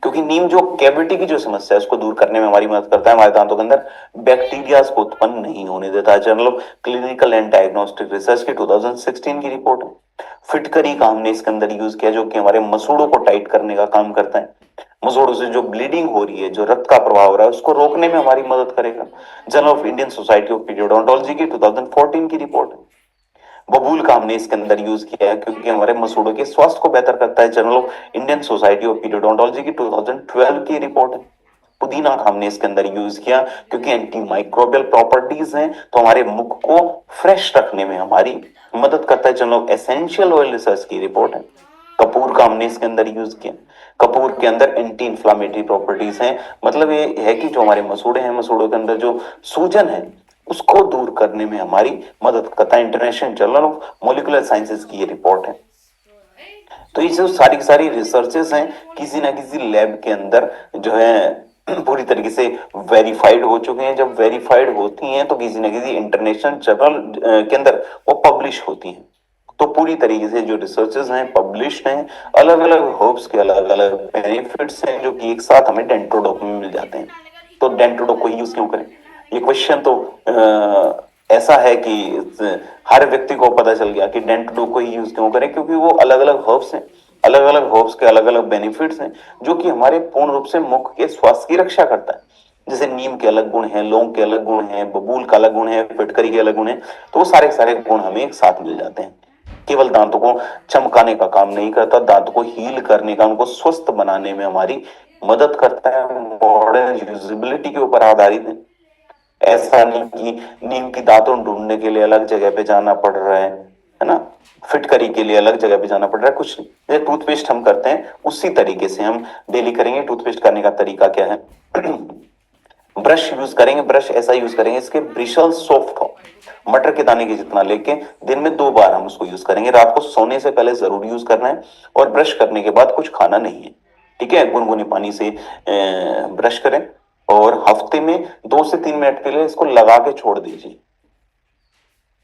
S1: क्योंकि नीम जो कैविटी की जो समस्या है उसको दूर करने में हमारी मदद करता है, हमारे दांतों के अंदर बैक्टीरिया को उत्पन्न नहीं होने देता है। Journal of clinical and diagnostic research की 2016 की रिपोर्ट है। फिटकरी का हमने इसके अंदर यूज किया, जो कि हमारे मसूड़ों को टाइट करने का काम करता है, मसूड़ों से जो ब्लीडिंग हो रही है, जो रक्त का प्रभाव हो रहा है उसको रोकने में हमारी मदद करेगा। Journal of Indian society of periodontology की 2014 की रिपोर्ट है। बबूल का हमने इसके अंदर यूज किया है क्योंकि हमारे मसूड़ों के स्वास्थ्य को बेहतर करता है, journal of Indian society of periodontology की 2012 की रिपोर्ट है। पुदीना का हमने इसके अंदर यूज किया क्योंकि एंटी माइक्रोबियल प्रॉपर्टीज हैं, तो हमारे मुख को फ्रेश रखने में हमारी मदद करता है, journal of essential oil research की रिपोर्ट है। कपूर का हमने इसके अंदर यूज किया, कपूर के अंदर एंटी इंफ्लामेटरी प्रॉपर्टीज हैं, मतलब ये है कि जो हमारे मसूड़े हैं, मसूड़ों के अंदर जो सूजन है उसको दूर करने में हमारी मदद करता है। International journal of molecular sciences की ये रिपोर्ट है। तो ये जो सारी की सारी रिसर्चेस हैं किसी ना किसी लैब के अंदर जो है पूरी तरीके से वेरीफाइड हो चुके हैं। जब वेरीफाइड होती हैं तो किसी ना किसी इंटरनेशनल जर्नल के अंदर वो पब्लिश होती हैं। तो पूरी तरीके से जो रिसर्चेस हैं पब्लिश्ड हैं, अलग अलग हर्ब्स के अलग अलग बेनिफिट्स हैं जो कि एक साथ हमें डेंटोडोक में मिल जाते हैं। तो डेंटोडोक को यूज क्यों करें, ये क्वेश्चन तो ऐसा है कि हर व्यक्ति को पता चल गया कि डेंटोडोक को ही यूज क्यों करें, क्योंकि वो अलग अलग हर्ब्स हैं, अलग अलग हर्ब्स के अलग अलग बेनिफिट्स हैं जो कि हमारे पूर्ण रूप से मुख के स्वास्थ्य की रक्षा करता है। जैसे नीम के अलग गुण हैं, लौंग के अलग गुण हैं, बबूल का अलग गुण है, फिटकरी के अलग गुण हैं, तो वो सारे सारे गुण हमें एक साथ मिल जाते हैं। केवल दांतों को चमकाने का काम नहीं करता, दांतों को हील करने का, उनको स्वस्थ बनाने में हमारी मदद करता है। मॉडर्न यूजिबिलिटी के ऊपर आधारित है, ऐसा नहीं कि नीम की दातुन ढूंढने के लिए अलग जगह पे जाना पड़ रहा है ना, फिटकरी के लिए अलग जगह पे जाना पड़ रहा है, कुछ नहीं। ये टूथपेस्ट हम करते हैं उसी तरीके से हम डेली करेंगे। टूथपेस्ट करने का तरीका क्या है ब्रश यूज करेंगे, ब्रश ऐसा यूज करेंगे इसके ब्रिशल सॉफ्ट हो, मटर के दाने के जितना लेके दिन में 2 बार हम उसको यूज करेंगे, रात को सोने से पहले जरूर यूज करना है, और ब्रश करने के बाद कुछ खाना नहीं है, ठीक है। गुनगुने पानी से ब्रश करें और हफ्ते में 2 से 3 मिनट के लिए इसको लगा के छोड़ दीजिए,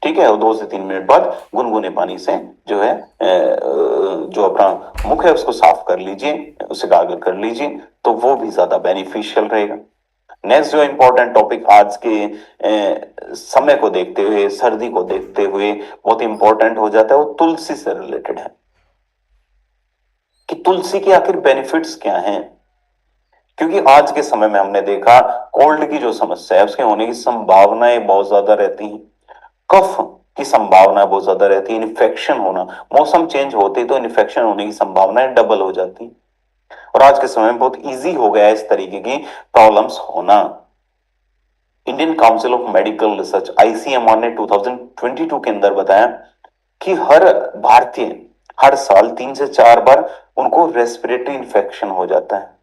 S1: ठीक है। और 2 से 3 मिनट बाद गुनगुने पानी से जो है जो अपना मुख है उसको साफ कर लीजिए, उसे गार्गल कर लीजिए, तो वो भी ज्यादा बेनिफिशियल रहेगा। नेक्स्ट जो इंपॉर्टेंट टॉपिक आज के समय को देखते हुए, सर्दी को देखते हुए बहुत इंपॉर्टेंट हो जाता है, वो तुलसी से रिलेटेड है कि तुलसी के आखिर बेनिफिट्स क्या हैं। क्योंकि आज के समय में हमने देखा कोल्ड की जो समस्या है उसके होने की संभावनाएं बहुत ज्यादा रहती हैं, कफ की संभावना बहुत ज्यादा रहती है, इन्फेक्शन होना, मौसम चेंज होते तो इन्फेक्शन होने की संभावनाएं डबल हो जाती हैं। और आज के समय में बहुत इजी हो गया है इस तरीके की प्रॉब्लम्स होना। Indian council of medical research ICMR ने 2022 के अंदर बताया कि हर भारतीय हर साल 3 से 4 बार उनको रेस्पिरेटरी इन्फेक्शन हो जाता है।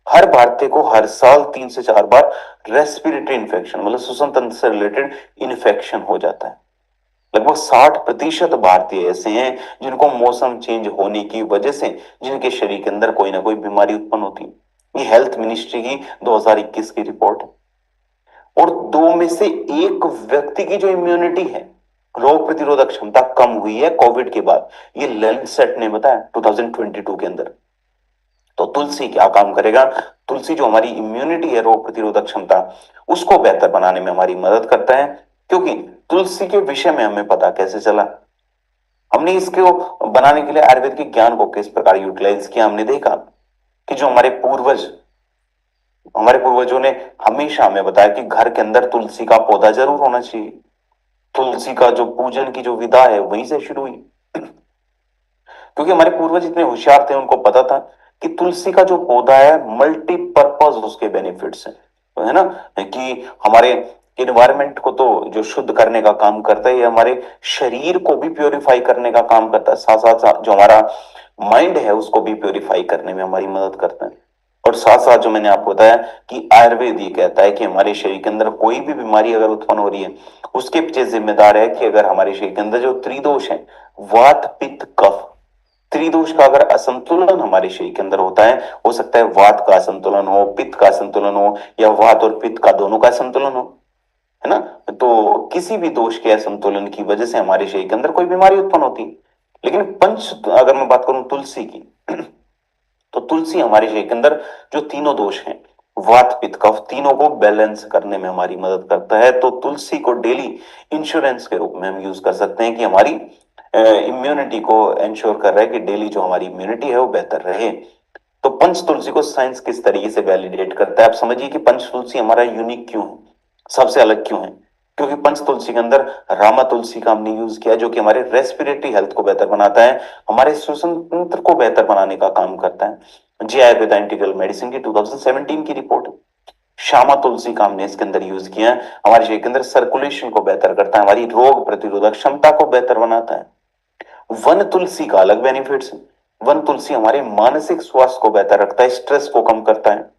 S1: हर भारतीय को हर साल 3 से 4 बार रेस्पिरेटरी इन्फेक्शन, मतलब श्वसन तंत्र से रिलेटेड इन्फेक्शन हो जाता है। लगभग 60% भारतीय ऐसे हैं जिनको मौसम चेंज होने की वजह से जिनके शरीर के अंदर कोई ना कोई बीमारी उत्पन्न होती है। ये हेल्थ मिनिस्ट्री की 2021 की रिपोर्ट है। और 2 में से 1 व्यक्ति की जो इम्यूनिटी है, रोग प्रतिरोधक क्षमता कम हुई है कोविड के बाद, ये लैंडसेट ने बताया 2022 के अंदर। तो तुलसी क्या काम करेगा, तुलसी जो हमारी इम्यूनिटी है, रोग प्रतिरोधक क्षमता, उसको बेहतर बनाने में हमारी मदद करता है। क्योंकि तुलसी के विषय में हमें पता कैसे चला, हमने इसको बनाने के लिए आयुर्वेद के ज्ञान को किस प्रकार यूटिलाइज किया। हमने देखा कि जो हमारे पूर्वजों ने हमेशा हमें बताया कि घर के अंदर तुलसी का पौधा जरूर होना चाहिए। तुलसी का जो पूजन की जो विधा है वहीं से शुरू हुई। क्योंकि हमारे पूर्वज इतने होशियार थे, उनको पता था कि तुलसी का जो पौधा है मल्टीपर्पज उसके बेनिफिट्स हैं, तो है ना, कि हमारे इन्वायरमेंट को तो जो शुद्ध करने का काम करता है, ये हमारे शरीर को भी प्योरीफाई करने का काम करता है, साथ साथ जो हमारा माइंड है उसको भी प्योरीफाई करने में हमारी मदद करता है। और साथ साथ जो मैंने आपको बताया कि आयुर्वेद ये कहता है कि हमारे शरीर के अंदर कोई भी बीमारी अगर उत्पन्न हो रही है, उसके पीछे जिम्मेदार है कि अगर हमारे शरीर के अंदर जो त्रिदोष है, वात पित्त कफ, त्रिदोष का अगर असंतुलन हमारे शरीर के अंदर होता है, हो सकता है वात का असंतुलन हो, पित्त का असंतुलन हो, या वात और पित्त का दोनों का असंतुलन हो, है ना, तो किसी भी दोष के असंतुलन की वजह से हमारे शरीर के अंदर कोई बीमारी उत्पन्न होती है। लेकिन पंच, अगर मैं बात करूं तुलसी की, तो तुलसी हमारे शरीर के अंदर जो तीनों दोष हैं, वात पित्त कफ, तीनों को बैलेंस करने में हमारी मदद करता है। तो तुलसी को डेली इंश्योरेंस के रूप में हम यूज कर सकते हैं कि हमारी इम्यूनिटी को इंश्योर कर रहा है कि डेली जो हमारी इम्यूनिटी है वो बेहतर रहे। तो पंच तुलसी को साइंस किस तरीके से वैलिडेट करता है, आप समझिए कि पंच तुलसी हमारा यूनिक क्यों है, सबसे अलग क्यों है। क्योंकि पंच तुलसी के अंदर रामा तुलसी का हमने यूज किया, जो कि हमारे रेस्पिरेटरी हेल्थ को बेहतर बनाता है, हमारे श्वसन तंत्र को बेहतर बनाने का काम करता है। जी आयुर्वेदा इंटीग्रल मेडिसिन की 2017 की रिपोर्ट है। श्यामा तुलसी का हमने इसके अंदर यूज किया है, हमारे शरीर के अंदर सर्कुलेशन को बेहतर करता है, हमारी रोग प्रतिरोधक क्षमता को बेहतर बनाता है। वन तुलसी का अलग बेनिफिट्स है। वन तुलसी हमारे मानसिक स्वास्थ्य को बेहतर रखता है, स्ट्रेस को कम करता है,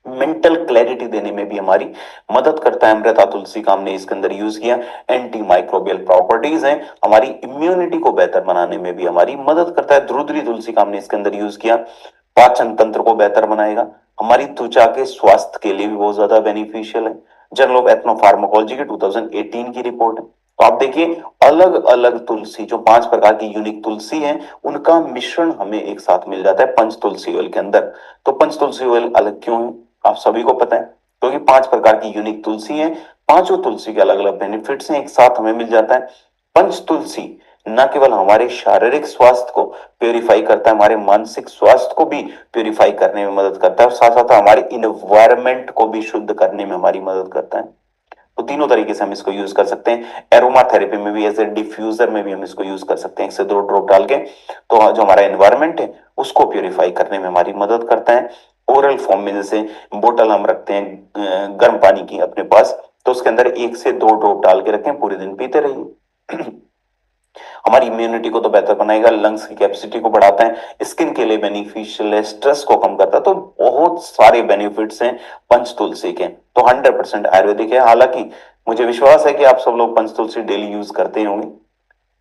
S1: मेंटल क्लैरिटी देने में भी हमारी मदद करता है। अमृता तुलसी का हमने इसके अंदर यूज किया, एंटी माइक्रोबियल प्रॉपर्टीज हैं, हमारी इम्यूनिटी को बेहतर बनाने में भी हमारी मदद करता है। ध्रुद्री तुलसी का हमने इसके अंदर यूज किया, पाचन तंत्र को बेहतर बनाएगा, हमारी त्वचा के स्वास्थ्य के लिए भी बहुत ज्यादा बेनिफिशियल है। जर्नल ऑफ एथनोफार्माकोलॉजी की 2018 की रिपोर्ट है। तो आप देखिए, अलग अलग तुलसी, जो 5 प्रकार की यूनिक तुलसी है, उनका मिश्रण हमें एक साथ मिल जाता है पंच तुलसी ऑयल के अंदर। तो पंच तुलसी ऑयल अलग क्यों है, आप सभी को पता है, क्योंकि 5 प्रकार की यूनिक तुलसी है, पांचों तुलसी के अलग अलग बेनिफिट्स हैं, एक साथ हमें मिल जाता है। पंच तुलसी न केवल हमारे शारीरिक स्वास्थ्य को प्योरीफाई करता है, हमारे मानसिक स्वास्थ्य को भी प्योरीफाई करने में मदद करता है, और साथ साथ हमारे इन्वायरमेंट को भी शुद्ध करने में हमारी मदद करता है। तो तीनों तरीके से हम इसको यूज कर सकते हैं। एरोमा थेरेपी में भी, एज ए डिफ्यूजर में भी हम इसको यूज कर सकते हैं, 1 से 2 ड्रॉप डाल के, तो जो हमारा एनवायरमेंट है उसको प्योरीफाई करने में हमारी मदद करता है। ओरल फॉर्म में, जैसे बोतल हम रखते हैं गर्म पानी की अपने पास, तो उसके अंदर 1 से 2 ड्रॉप डाल के रखें, पूरे दिन पीते रहिए। हमारी इम्यूनिटी को तो बेहतर बनाएगा, लंग्स की कैपेसिटी को बढ़ाता है, स्किन के लिए बेनिफिशियल है, स्ट्रेस को कम करता है, तो बहुत सारे बेनिफिट्स हैं पंच तुलसी के। तो 100% आयुर्वेदिक है। हालांकि मुझे विश्वास है कि आप सब लोग पंच तुलसी डेली यूज करते ही होंगे,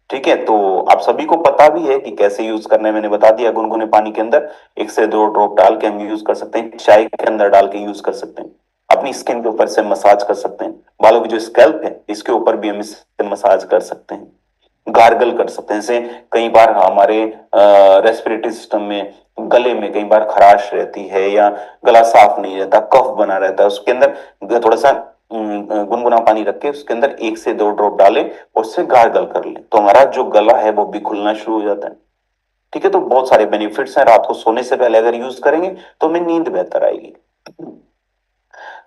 S1: ठीक है, तो आप सभी को पता भी है कि कैसे यूज करना है, मैंने बता दिया। गुनगुने पानी के अंदर 1 से 2 ड्रॉप डाल के हम यूज कर सकते हैं, चाय के अंदर डाल के यूज कर सकते हैं, अपनी स्किन के ऊपर से मसाज कर सकते हैं, बालों की जो स्कैल्प है इसके ऊपर भी हम इससे मसाज कर सकते हैं, गार्गल कर सकते हैं। जैसे कई बार हमारे रेस्पिरेटरी सिस्टम में, गले में कई बार खराश रहती है, या गला साफ नहीं रहता, कफ बना रहता है, उसके अंदर थोड़ा सा गुनगुना पानी रख के उसके अंदर 1 से 2 ड्रॉप डालें और उससे गार्गल कर लें, तो हमारा जो गला है वो भी खुलना शुरू हो जाता है। ठीक है, तो बहुत सारे बेनिफिट्स हैं, रात को सोने से पहले अगर यूज करेंगे तो हमें नींद बेहतर आएगी।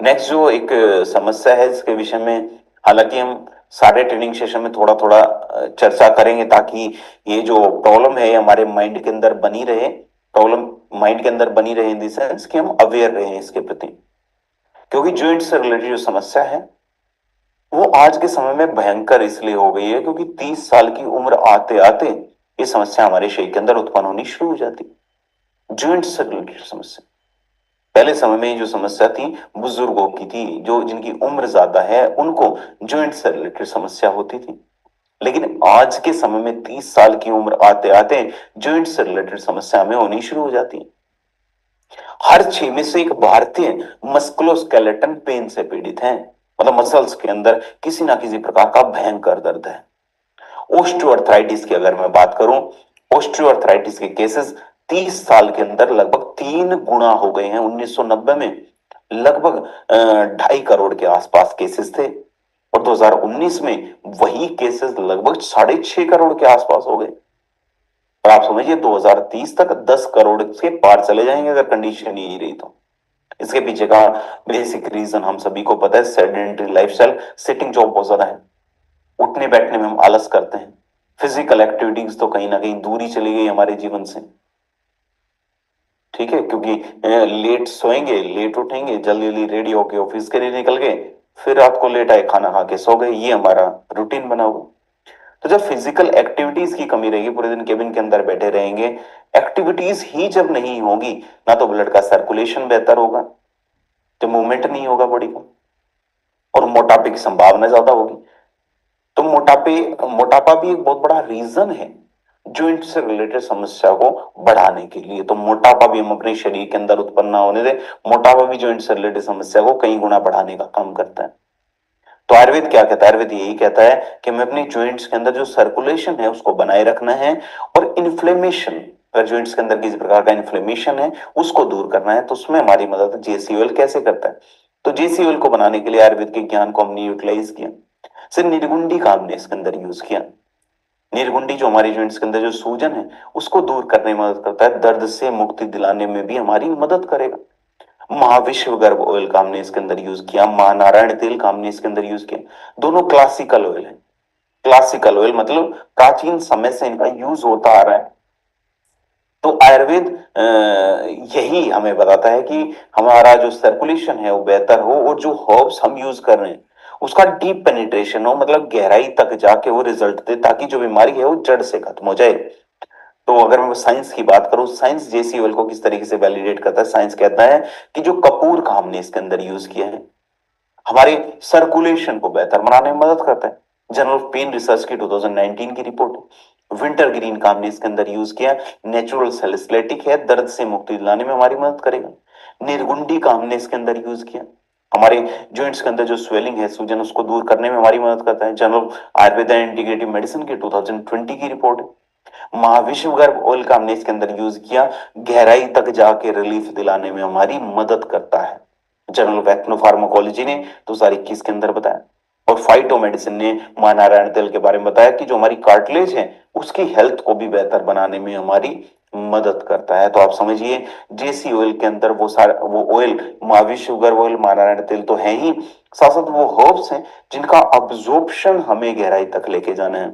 S1: नेक्स्ट जो एक समस्या है इसके विषय में, हालांकि हम सारे ट्रेनिंग सेशन में थोड़ा थोड़ा चर्चा करेंगे, ताकि ये जो प्रॉब्लम है हमारे माइंड के अंदर बनी रहे, प्रॉब्लम माइंड के अंदर बनी रहे इन द सेंस कि हम अवेयर रहे इसके प्रति। क्योंकि जॉइंट से रिलेटेड जो समस्या है वो आज के समय में भयंकर इसलिए हो गई है क्योंकि 30 साल की उम्र आते आते ये समस्या हमारे शरीर के अंदर उत्पन्न होनी शुरू हो जाती, जॉइंट से रिलेटेड समस्या। पहले समय में ये जो समस्या थी बुजुर्गों की थी, जो जिनकी उम्र ज्यादा है उनको जॉइंट से रिलेटेड समस्या होती थी। लेकिन आज के समय में 30 साल की उम्र आते आते जॉइंट से रिलेटेड समस्या हमें होनी शुरू हो जाती है। हर 6 में से एक भारतीय मस्कुलोस्केलेटन पेन से पीड़ित है, मतलब मसल्स के अंदर किसी ना किसी प्रकार का भयंकर दर्द है। ओस्टियोआर्थराइटिस की अगर मैं बात करूं, ओस्टियोआर्थराइटिस के केसेस 30 साल के अंदर लगभग 3 गुना हो गए हैं। 1990 में लगभग 2.5 करोड़ के आसपास केसेस थे, और 2019 में वही केसेस लगभग 6.5 करोड़ के आसपास हो गए। और आप समझिए 2030 तक 10 करोड़ के पार चले जाएंगे अगर कंडीशन यही रही तो। इसके पीछे का बेसिक रीजन हम सभी को पता है, सेडेंटरी लाइफस्टाइल, सिटिंग जॉब बहुत ज्यादा है, उठने बैठने में हम आलस करते हैं, फिजिकल एक्टिविटीज तो कहीं ना कहीं दूरी चली गई हमारे जीवन से, ठीक है, क्योंकि लेट सोएंगे, लेट उठेंगे, जल्दी जल्दी रेडी होके ऑफिस के लिए निकल गए, फिर रात को लेट आए, खाना खा के सो गए, ये हमारा रूटीन बना हुआ। तो जब फिजिकल एक्टिविटीज की कमी रहेगी, पूरे दिन केबिन के अंदर बैठे रहेंगे, एक्टिविटीज ही जब नहीं होगी, ना तो ब्लड का सर्कुलेशन बेहतर होगा, जब मूवमेंट नहीं होगा बॉडी का, और मोटापे की संभावना ज्यादा होगी। तो मोटापा भी एक बहुत बड़ा रीजन है जॉइंट से रिलेटेड समस्या को बढ़ाने के लिए। तो मोटापा भी हम अपने शरीर के अंदर उत्पन्न ना होने दें, मोटापा भी जॉइंट से रिलेटेड समस्या को कई गुना बढ़ाने का काम करता है। तो आयुर्वेद क्या कहता है? आयुर्वेद यही कहता है कि हमें अपनी जॉइंट्स के अंदर जो सर्कुलेशन है उसको बनाए रखना है, और इन्फ्लेमेशन, अगर जॉइंट्स के अंदर किसी प्रकार का इन्फ्लेमेशन है उसको दूर करना है, तो उसमें हमारी मदद जेसीओएल कैसे करता है? तो जेसीओएल को बनाने के लिए आयुर्वेद के ज्ञान को हमने यूटिलाइज किया। सिर्फ निर्गुंडी का हमने इसके अंदर यूज किया। निर्गुंडी जो हमारी जॉइंट्स के अंदर जो सूजन है उसको दूर करने में मदद करता है, दर्द से मुक्ति दिलाने में भी हमारी मदद करेगा। महाविश्व गर्भ ऑयल का हमने इसके अंदर यूज किया, महानारायण तेल का हमने इसके अंदर यूज किया। दोनों क्लासिकल ऑयल है। क्लासिकल ऑयल मतलब प्राचीन समय से इनका यूज होता आ रहा है। तो आयुर्वेद यही हमें बताता है कि हमारा जो सर्कुलेशन है वो बेहतर हो, और जो हर्ब्स हम यूज कर रहे हैं उसका डीप पेनिट्रेशन हो, मतलब गहराई तक जाके वो रिजल्ट दे, ताकि जो बीमारी है वो जड़ से खत्म हो जाए। तो अगर मैं साइंस की बात करूं, साइंस जेसीओएल को किस तरीके से वैलिडेट करता है? साइंस कहता है कि जो कपूर का हमने इसके अंदर यूज किया है हमारे सर्कुलेशन को बेहतर बनाने में मदद करता है। जर्नल ऑफ पेन रिसर्च की 2019 की रिपोर्ट है। विंटर ग्रीन का हमने इसके अंदर यूज किया, नेचुरल सेलिस्लेटिक है, दर्द से मुक्ति दिलाने में हमारी मदद करेगा। निर्गुंडी का हमने इसके अंदर यूज किया, हमारे जॉइंट्स के अंदर जो स्वेलिंग है, सूजन, उसको दूर करने में हमारी मदद करता है। जर्नल आयुर्वेदा इंटीग्रेटिव मेडिसिन की 2020 की रिपोर्ट है। महाविश्व गर्भ ऑयल का हमने इसके अंदर यूज किया, गहराई तक जाके रिलीफ दिलाने में हमारी मदद करता है। जर्नल ऑफ एथनोफार्माकोलॉजी ने 2021 के अंदर बताया। और फाइटो मेडिसिन ने मानारायण तेल के बारे में बताया कि जो हमारी कार्टिलेज है उसकी हेल्थ को भी बेहतर बनाने में हमारी मदद करता है। तो आप समझिए जेसी ऑयल के अंदर वो सारा वो ऑयल, महावीर शुगर ऑयल, मानारायण तेल तो है ही, साथ साथ वो हर्ब्स हैं जिनका अब्जॉर्प्शन हमें गहराई तक लेके जाना है,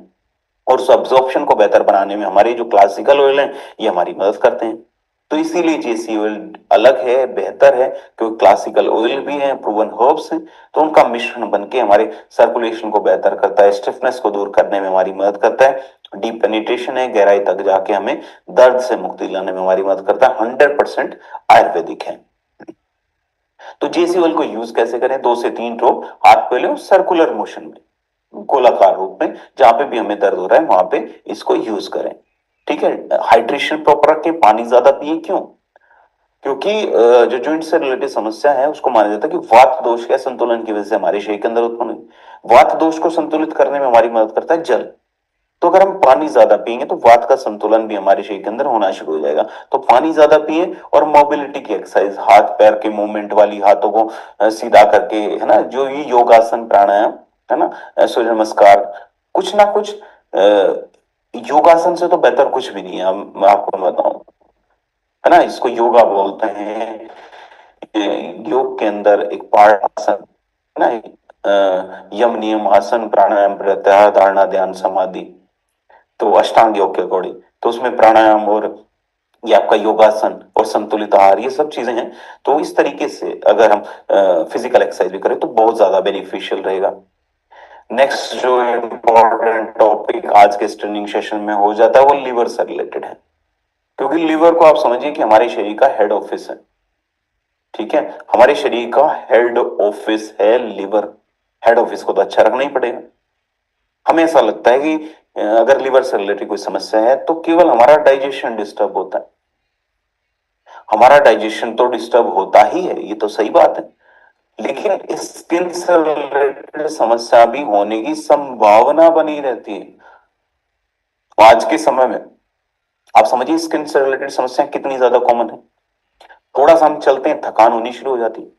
S1: और उस अब्जॉर्प्शन को बेहतर बनाने में हमारे जो क्लासिकल ऑयल हैं ये हमारी मदद करते हैं। तो इसीलिए जेसी ऑयल अलग है, बेहतर है, क्योंकि क्लासिकल ऑयल भी है, प्रूवन हर्ब्स हैं, तो उनका मिश्रण बन के हमारे सर्कुलेशन को बेहतर करता है, स्टिफनेस को दूर करने में हमारी मदद करता है, डीप पेनिट्रेशन है, गहराई तक जाके हमें दर्द से मुक्ति दिलाने में हमारी मदद करता है। 100% आयुर्वेदिक है। तो जेसी ऑयल को यूज कैसे करें? 2 से 3 ड्रॉप हाथ पे लें, सर्कुलर मोशन में, गोलाकार रूप में, जहां पे भी हमें दर्द हो रहा है वहां पे इसको यूज करें। ठीक है। हाइड्रेशन प्रॉपर रखें, पानी ज्यादा पिए। क्यों? क्योंकि जो जॉइंट से रिलेटेड समस्या है उसको माना जाता है कि वात दोष के संतुलन की वजह से हमारे शरीर के अंदर उत्पन्न हुई। वात दोष को संतुलित करने में हमारी मदद करता है जल। तो अगर हम पानी ज्यादा पिएंगे तो वात का संतुलन भी हमारे शरीर के अंदर होना शुरू हो जाएगा। तो पानी ज्यादा पिए, और मोबिलिटी की एक्सरसाइज, हाथ पैर के मूवमेंट वाली, हाथों को सीधा करके, है ना, जो ये योगासन प्राणायाम, है ना, सूर्य नमस्कार, कुछ ना कुछ योगासन से तो बेहतर कुछ भी नहीं है। मैं आपको बताऊं, है ना, इसको योगा बोलते हैं। योग के अंदर एक पार्ट आसन, है ना, यम नियम आसन, प्राणायाम, प्रत्याहार, धारणा, ध्यान, समाधि, तो अष्टांग योग के अकॉर्डिंग, तो उसमें प्राणायाम और ये आपका योगासन और संतुलित आहार, ये सब चीजें हैं। तो इस तरीके से अगर हम फिजिकल एक्सरसाइज भी करें तो बहुत ज्यादा बेनिफिशियल रहेगा। नेक्स्ट जो इम्पोर्टेंट टॉपिक आज के ट्रेनिंग सेशन में हो जाता है वो लीवर से रिलेटेड है, क्योंकि लीवर को आप समझिए कि हमारे शरीर का हेड ऑफिस है। ठीक है, हमारे शरीर का हेड ऑफिस है लीवर। हेड ऑफिस को तो अच्छा रखना ही पड़ेगा। हमें ऐसा लगता है कि अगर लीवर से रिलेटेड कोई समस्या है तो केवल हमारा डाइजेशन डिस्टर्ब होता है। हमारा डाइजेशन तो डिस्टर्ब होता ही है, ये तो सही बात है, लेकिन स्किन से रिलेटेड समस्या भी होने की संभावना बनी रहती है। आज के समय में आप समझिए स्किन से रिलेटेड समस्या कितनी ज्यादा कॉमन है। थोड़ा सा हम चलते हैं, थकान होनी शुरू हो जाती है।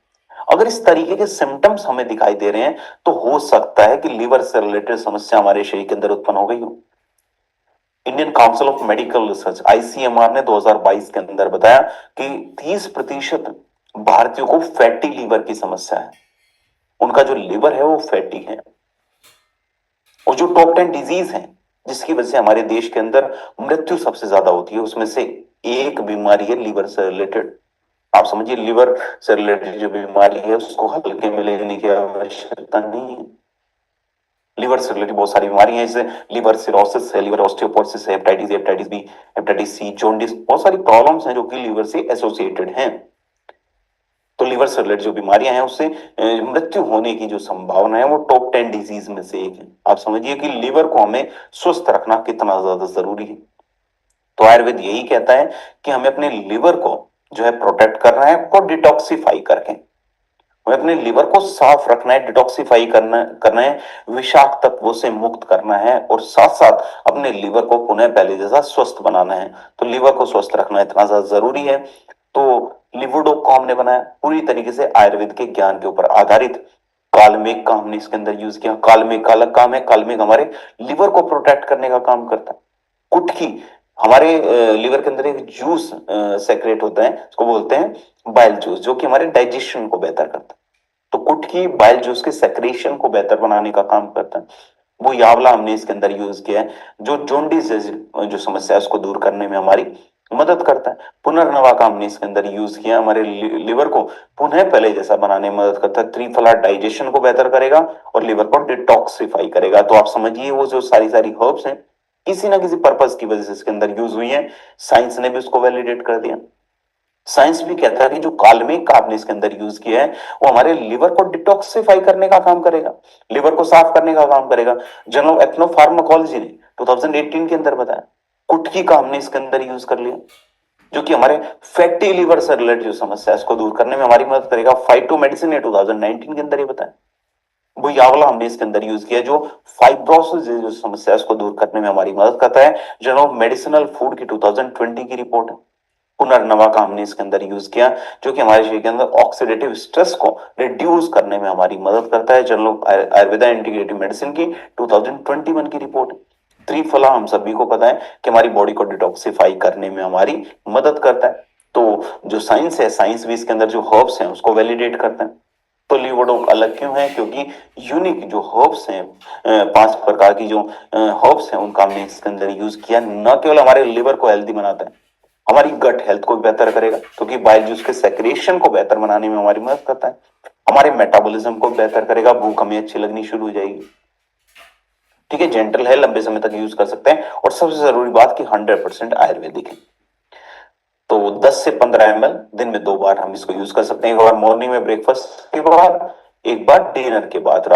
S1: अगर इस तरीके के सिम्टम्स हमें दिखाई दे रहे हैं तो हो सकता है कि लीवर से रिलेटेड समस्या हमारे शरीर के अंदर उत्पन्न हो गई हो। Indian council of medical research, ICMR, ने 2022 के अंदर बताया कि 30% भारतीयों को फैटी लीवर की समस्या है। उनका जो लीवर है वो फैटी है। और जो टॉप 10 डिजीज है जिसकी वजह से हमारे देश के अंदर मृत्यु सबसे ज्यादा होती है, उसमें से एक बीमारी है लीवर से रिलेटेड। आप समझिए, लीवर से रिलेटेड जो बीमारी है उसको हल्के में लेने की आवश्यकता नहीं है। लीवर से रिलेटेड बहुत सारी बीमारी हैं, जैसे लीवर सिरोसिस है, लीवर ऑस्टियोपोरोसिस है, hepatitis, hepatitis B, hepatitis C, jaundice, बहुत सारी प्रॉब्लम्स हैं जो कि लीवर से एसोसिएटेड हैं। तो लीवर से रिलेटेड जो बीमारियां हैं उससे मृत्यु होने की जो संभावना है वो टॉप 10 डिजीज में से एक है। आप समझिए कि लीवर को हमें स्वस्थ रखना कितना ज्यादा जरूरी है। तो आयुर्वेद यही कहता है कि हमें अपने लीवर को जो है प्रोटेक्ट करना है और डिटॉक्सिफाई करके हमें अपने लीवर को साफ रखना है, डिटॉक्सिफाई करना करना है, विषाक्त तत्वों से मुक्त करना है और साथ साथ अपने लीवर को पुनः पहले जैसा स्वस्थ बनाना है। तो लीवर को स्वस्थ रखना इतना ज्यादा जरूरी है। तो लिवोडोक को हमने बनाया पूरी तरीके से आयुर्वेद के ज्ञान के ऊपर आधारित। कालमेघ का हमने इसके अंदर यूज किया। कालमेघ का अलग काम है, कालमेघ हमारे लिवर को प्रोटेक्ट करने का काम करता है। कुटकी हमारे लिवर के अंदर एक जूस सेक्रेट होता है, उसको बोलते हैं बाइल जूस, जो कि हमारे डाइजेशन को बेहतर करता है। तो कुटकी बाइल जूस के सेक्रेशन को बेहतर बनाने का काम करता है। वो यावला हमने इसके अंदर यूज किया है, जो जोंडिस जो समस्या है उसको दूर करने में हमारी मदद करता है। पुनर्नवा का हमने इसके अंदर यूज किया, हमारे लिवर को पुनः पहले जैसा बनाने में मदद करता है। त्रिफला डाइजेशन को बेहतर करेगा और लिवर को डिटॉक्सिफाई करेगा। तो आप समझिए वो जो सारी सारी हर्ब्स हैं किसी ना किसी पर्पस की वजह से इसके अंदर यूज हुई है। साइंस ने भी उसको वैलिडेट कर दिया। साइंस भी कहता है कि जो कालमेघ का आपने इसके अंदर यूज किया है वो हमारे लिवर को डिटॉक्सिफाई करने का काम करेगा, लिवर को साफ करने का काम करेगा। जर्नल एथनोफार्माकोलॉजी ने 2018 के अंदर बताया। कुटकी का हमने इसके अंदर यूज कर लिया, जो कि हमारे फैटी लिवर से रिलेटेड जो समस्या है इसको दूर करने में हमारी मदद करेगा। फाइटो मेडिसिन ने 2019 के अंदर ये बताया। वो यावला हमने इसके अंदर यूज किया, जो फाइब्रोसिस जो समस्या है उसको दूर करने में हमारी मदद करता है। जर्नल मेडिसिनल फूड की 2020 की रिपोर्ट है। पुनर्नवा का हमने इसके अंदर यूज किया, जो कि हमारे शरीर के अंदर ऑक्सीडेटिव स्ट्रेस को रिड्यूस करने में हमारी मदद करता है। जर्नल आयुर्वेदा इंटीग्रेटिव मेडिसिन की 2021 की रिपोर्ट है। त्रिफला हम सभी को पता है कि हमारी बॉडी को डिटॉक्सिफाई करने में हमारी मदद करता है। तो जो साइंस है, साइंस भी इसके अंदर जो हर्ब्स हैं उसको वैलिडेट करता है। तो लिवोडोक अलग क्यों है? क्योंकि यूनिक जो हर्ब्स हैं, 5 प्रकार की जो हर्ब्स हैं उनका हमने इसके अंदर यूज किया। न केवल हमारे लिवर को हेल्दी बनाता है, हमारी गट हेल्थ को भी बेहतर करेगा, क्योंकि बाइल जूस के सेक्रेशन को बेहतर बनाने में हमारी मदद करता है। हमारे मेटाबॉलिज्म को बेहतर करेगा, भूख हमें अच्छी लगनी शुरू हो जाएगी। ठीक है, जेंटल है, लंबे समय तक यूज कर सकते हैं और सबसे जरूरी बात कि 100% आयुर्वेदिक है। तो 10 से 15 ml दिन में 2 बार हम इसको यूज कर सकते हैं। एक बार मॉर्निंग में ब्रेकफास्ट के बाद, एक बार डिनर के बाद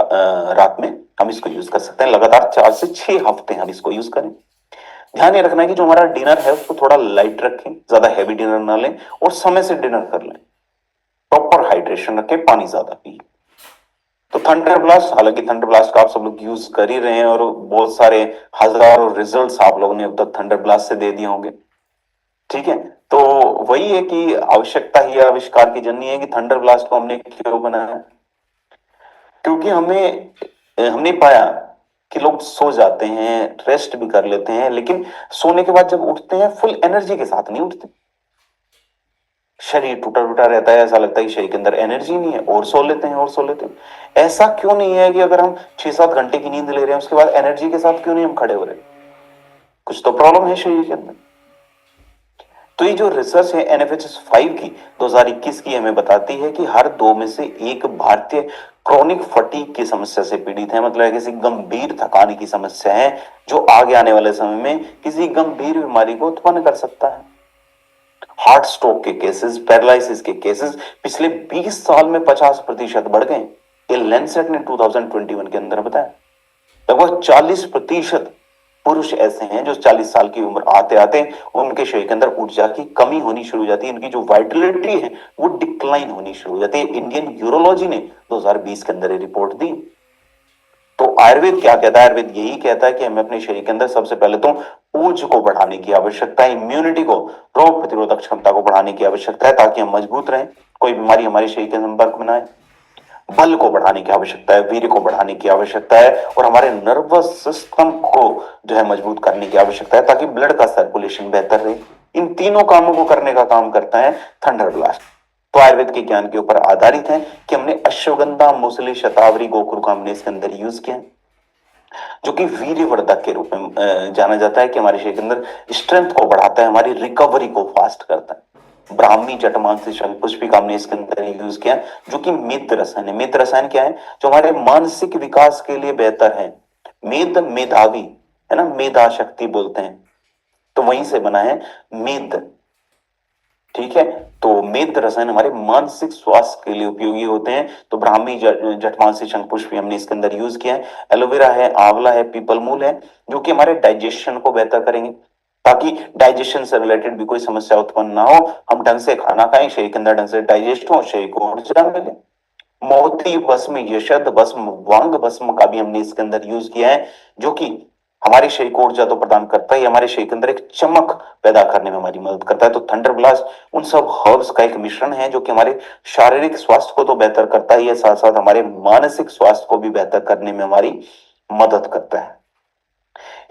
S1: रात में हम इसको यूज कर सकते हैं। लगातार 4 से 6 हफ्ते हम इसको यूज करें। ध्यान ये रखना है कि जो हमारा डिनर है उसको थोड़ा लाइट रखें, ज्यादा हैवी डिनर ना लें और समय से डिनर कर लें। प्रॉपर हाइड्रेशन रखें, पानी ज्यादा पिए। तो थंडर ब्लास्ट, हालांकि थंडर ब्लास्ट का आप सब लोग यूज कर ही रहे हैं और बहुत सारे हजारों रिजल्ट्स आप लोगों ने अब तक थंडर ब्लास्ट से दे दिए होंगे। ठीक है, तो वही है कि आवश्यकता ही आविष्कार की जननी है कि थंडर ब्लास्ट को हमने क्यों बनाया। क्योंकि हमने पाया कि लोग सो जाते हैं, रेस्ट भी कर लेते हैं, लेकिन सोने के बाद जब उठते हैं फुल एनर्जी के साथ नहीं उठते। शरीर टूटा टूटा रहता है, ऐसा लगता है कि शरीर के अंदर एनर्जी नहीं है, और सो लेते हैं और सो लेते हैं। ऐसा क्यों नहीं है कि अगर हम 6-7 घंटे की नींद ले रहे हैं उसके बाद एनर्जी के साथ क्यों नहीं हम खड़े हो रहे? कुछ तो प्रॉब्लम है शरीर के अंदर। तो ये जो रिसर्च है NFHS 5 की 2021 की हमें बताती है कि हर 2 में से 1 भारतीय क्रॉनिक फटीग की समस्या से पीड़ित है। मतलब किसी गंभीर थकान की समस्या है जो आगे आने वाले समय में किसी गंभीर बीमारी को उत्पन्न कर सकता है। हार्ट स्ट्रोक के केसेस, पैरालिसिस के केसेस पिछले 20 साल में 50% बढ़ गए। ये लैंसेट ने 2021 के अंदर बताया। लगभग 40% पुरुष ऐसे हैं जो 40 साल की उम्र आते आते उनके शरीर के अंदर ऊर्जा की कमी होनी शुरू हो जाती है, इनकी जो वाइटलिटी है वो डिक्लाइन होनी शुरू हो जाती है। इंडियन यूरोलॉजी ने 2020 के अंदर रिपोर्ट दी। तो आयुर्वेद क्या कहता है? आयुर्वेद यही कहता है कि हमें अपने शरीर के अंदर सबसे पहले तो ऊर्जा को बढ़ाने की आवश्यकता है, इम्यूनिटी को, रोग प्रतिरोधक क्षमता को बढ़ाने की आवश्यकता है, ताकि हम मजबूत रहें, कोई बीमारी हमारे शरीर के संपर्क में ना आए। बल को बढ़ाने की आवश्यकता है, वीर्य को बढ़ाने की आवश्यकता है और हमारे नर्वस सिस्टम को जो है मजबूत करने की आवश्यकता है, ताकि ब्लड का सर्कुलेशन बेहतर रहे। इन तीनों कामों को करने का काम करता है थंडर ब्लास्ट। तो आयुर्वेद के ज्ञान के ऊपर आधारित है कि हमने अश्वगंधा, मूसली, शतावरी, गोखरू का हमने इसके अंदर यूज किया। जो कि वीर्यवर्धक के रूप में जाना जाता है, कि हमारे शरीर के अंदर स्ट्रेंथ को बढ़ाता है, हमारी रिकवरी को फास्ट करता है। ब्राह्मी जटमांसी शंखपुष्पिक हमने इसके अंदर यूज किया, जो कि मेद रसायन है। मेद रसायन क्या है? जो हमारे मानसिक विकास के लिए बेहतर है। मेद मेधावी है ना, मेधा शक्ति बोलते हैं, तो वहीं से बना है मेद। ठीक है, तो मेद रसायन हमारे मानसिक स्वास्थ्य के लिए उपयोगी होते हैं। तो ब्राह्मी जटमांसी शंखपुष्पी हमने इसके अंदर यूज किया है। एलोवेरा है, आंवला है, पीपल मूल है, जो कि हमारे डाइजेशन को बेहतर करेंगे, ताकि डाइजेशन से रिलेटेड भी कोई समस्या उत्पन्न ना हो, हम ढंग से खाना खाएं, शरीर के अंदर ढंग से डाइजेस्ट हो, शरीर को ऊर्जा मिले। मोती भस्म, यशद भस्म, वांग भस्म का भी हमने इसके अंदर यूज किया है, जो कि हमारे शरीर को ऊर्जा तो प्रदान करता है, हमारे शरीर के अंदर एक चमक पैदा करने में हमारी मदद करता है। तो थंडर ब्लास्ट उन सब हर्ब्स का एक मिश्रण है, जो कि हमारे शारीरिक स्वास्थ्य को तो बेहतर करता ही है, साथ साथ हमारे मानसिक स्वास्थ्य को भी बेहतर करने में हमारी मदद करता है।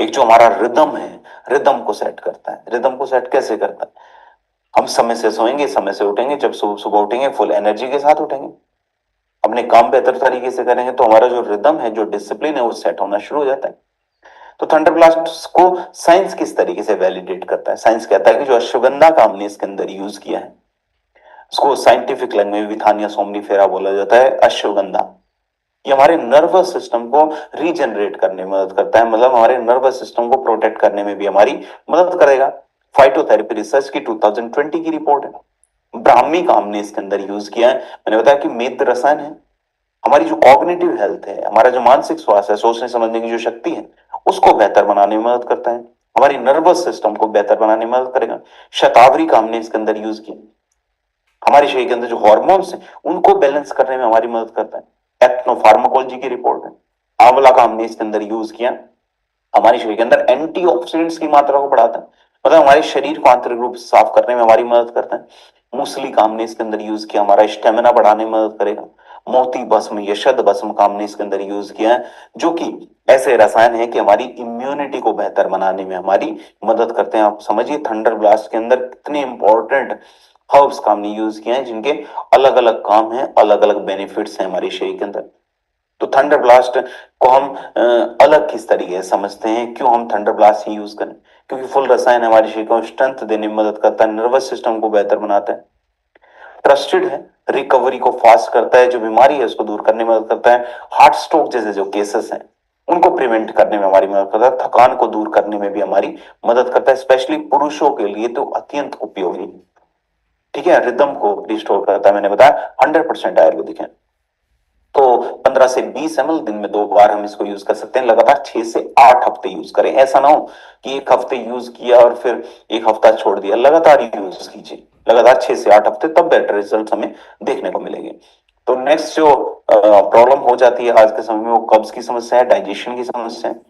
S1: एक जो हमारा रिदम है, रिदम को सेट करता है। रिदम को सेट कैसे करता है? हम समय से सोएंगे, समय से उठेंगे, जब सुबह उठेंगे फुल एनर्जी के साथ उठेंगे, अपने काम बेहतर तरीके से करेंगे, तो हमारा जो रिदम है, जो डिसिप्लिन है, वो सेट होना शुरू हो जाता है। तो थंडरब्लास्ट को साइंस किस तरीके से वैलिडेट करता है? साइंस कहता है कि जो अश्वगंधा का हमने इसके अंदर यूज किया है, उसको साइंटिफिक लैंग्वेज में विथानिया सोमनीफेरा बोला जाता है। अश्वगंधा ये हमारे नर्वस सिस्टम को रीजनरेट करने में मदद करता है, मतलब हमारे नर्वस सिस्टम को प्रोटेक्ट करने में भी हमारी मदद करेगा। फाइटोथेरेपी रिसर्च की 2020 की रिपोर्ट है। ब्राह्मी का हमने इसके अंदर यूज किया है। मैंने बताया कि मेद रसायन है, हमारी जो कॉग्निटिव हेल्थ है, हमारा जो मानसिक स्वास्थ्य है, सोचने समझने की जो शक्ति है, उसको बेहतर बनाने में मदद करता है, हमारी नर्वस सिस्टम को बेहतर बनाने में मदद करेगा। शतावरी का हमने इसके अंदर यूज किया, हमारे शरीर के अंदर जो हॉर्मोन्स हैं उनको बैलेंस करने में हमारी मदद करता है। एथनोफार्माकोलॉजी की रिपोर्ट है। आंवला का हमने इसके अंदर यूज किया, हमारे शरीर के अंदर एंटीऑक्सीडेंट्स की मात्रा को बढ़ाता है, मतलब हमारे शरीर को आंतरिक रूप से साफ करने में हमारी मदद करता है। मूसली का हमने इसके अंदर यूज किया, हमारा स्टेमिना बढ़ाने में मदद करेगा। मोती भस्म, यशद भस्म का हमने इसके अंदर यूज किया है, जो कि ऐसे रसायन है कि हमारी इम्यूनिटी को बेहतर बनाने में हमारी मदद करते हैं। आप समझिए थंडर ब्लास्ट के अंदर कितने इंपॉर्टेंट हर्ब्स का हमने यूज किया है, जिनके अलग अलग काम है, अलग अलग बेनिफिट्स हैं हमारे शरीर के अंदर। तो थंडर ब्लास्ट को हम अलग किस तरीके से समझते हैं, क्यों हम थंडर ब्लास्ट ही यूज करें? क्योंकि फुल रसायन हमारे शरीर को स्ट्रेंथ देने में मदद करता है, नर्वस सिस्टम को बेहतर बनाता है, ट्रस्टेड है, रिकवरी को फास्ट करता है, जो बीमारी है उसको दूर करने में मदद करता है, हार्ट स्ट्रोक जैसे जो केसेस हैं उनको प्रिवेंट करने में हमारी मदद करता है, थकान को दूर करने में भी हमारी मदद करता है, स्पेशली पुरुषों के लिए तो अत्यंत उपयोगी। ठीक है, रिदम को रिस्टोर करता है, मैंने बताया 100% आयुर्वेदिक है। तो 15 से 20 ml दिन में 2 बार हम इसको यूज कर सकते हैं, लगातार 6 से 8 हफ्ते यूज करें। ऐसा ना हो कि एक हफ्ते यूज किया और फिर एक हफ्ता छोड़ दिया, लगातार यूज कीजिए, लगातार 6 से 8 हफ्ते, तब बेटर रिजल्ट हमें देखने को मिलेंगे। तो नेक्स्ट जो प्रॉब्लम हो जाती है आज के समय में, वो कब्ज की समस्या है, डाइजेशन की समस्या है।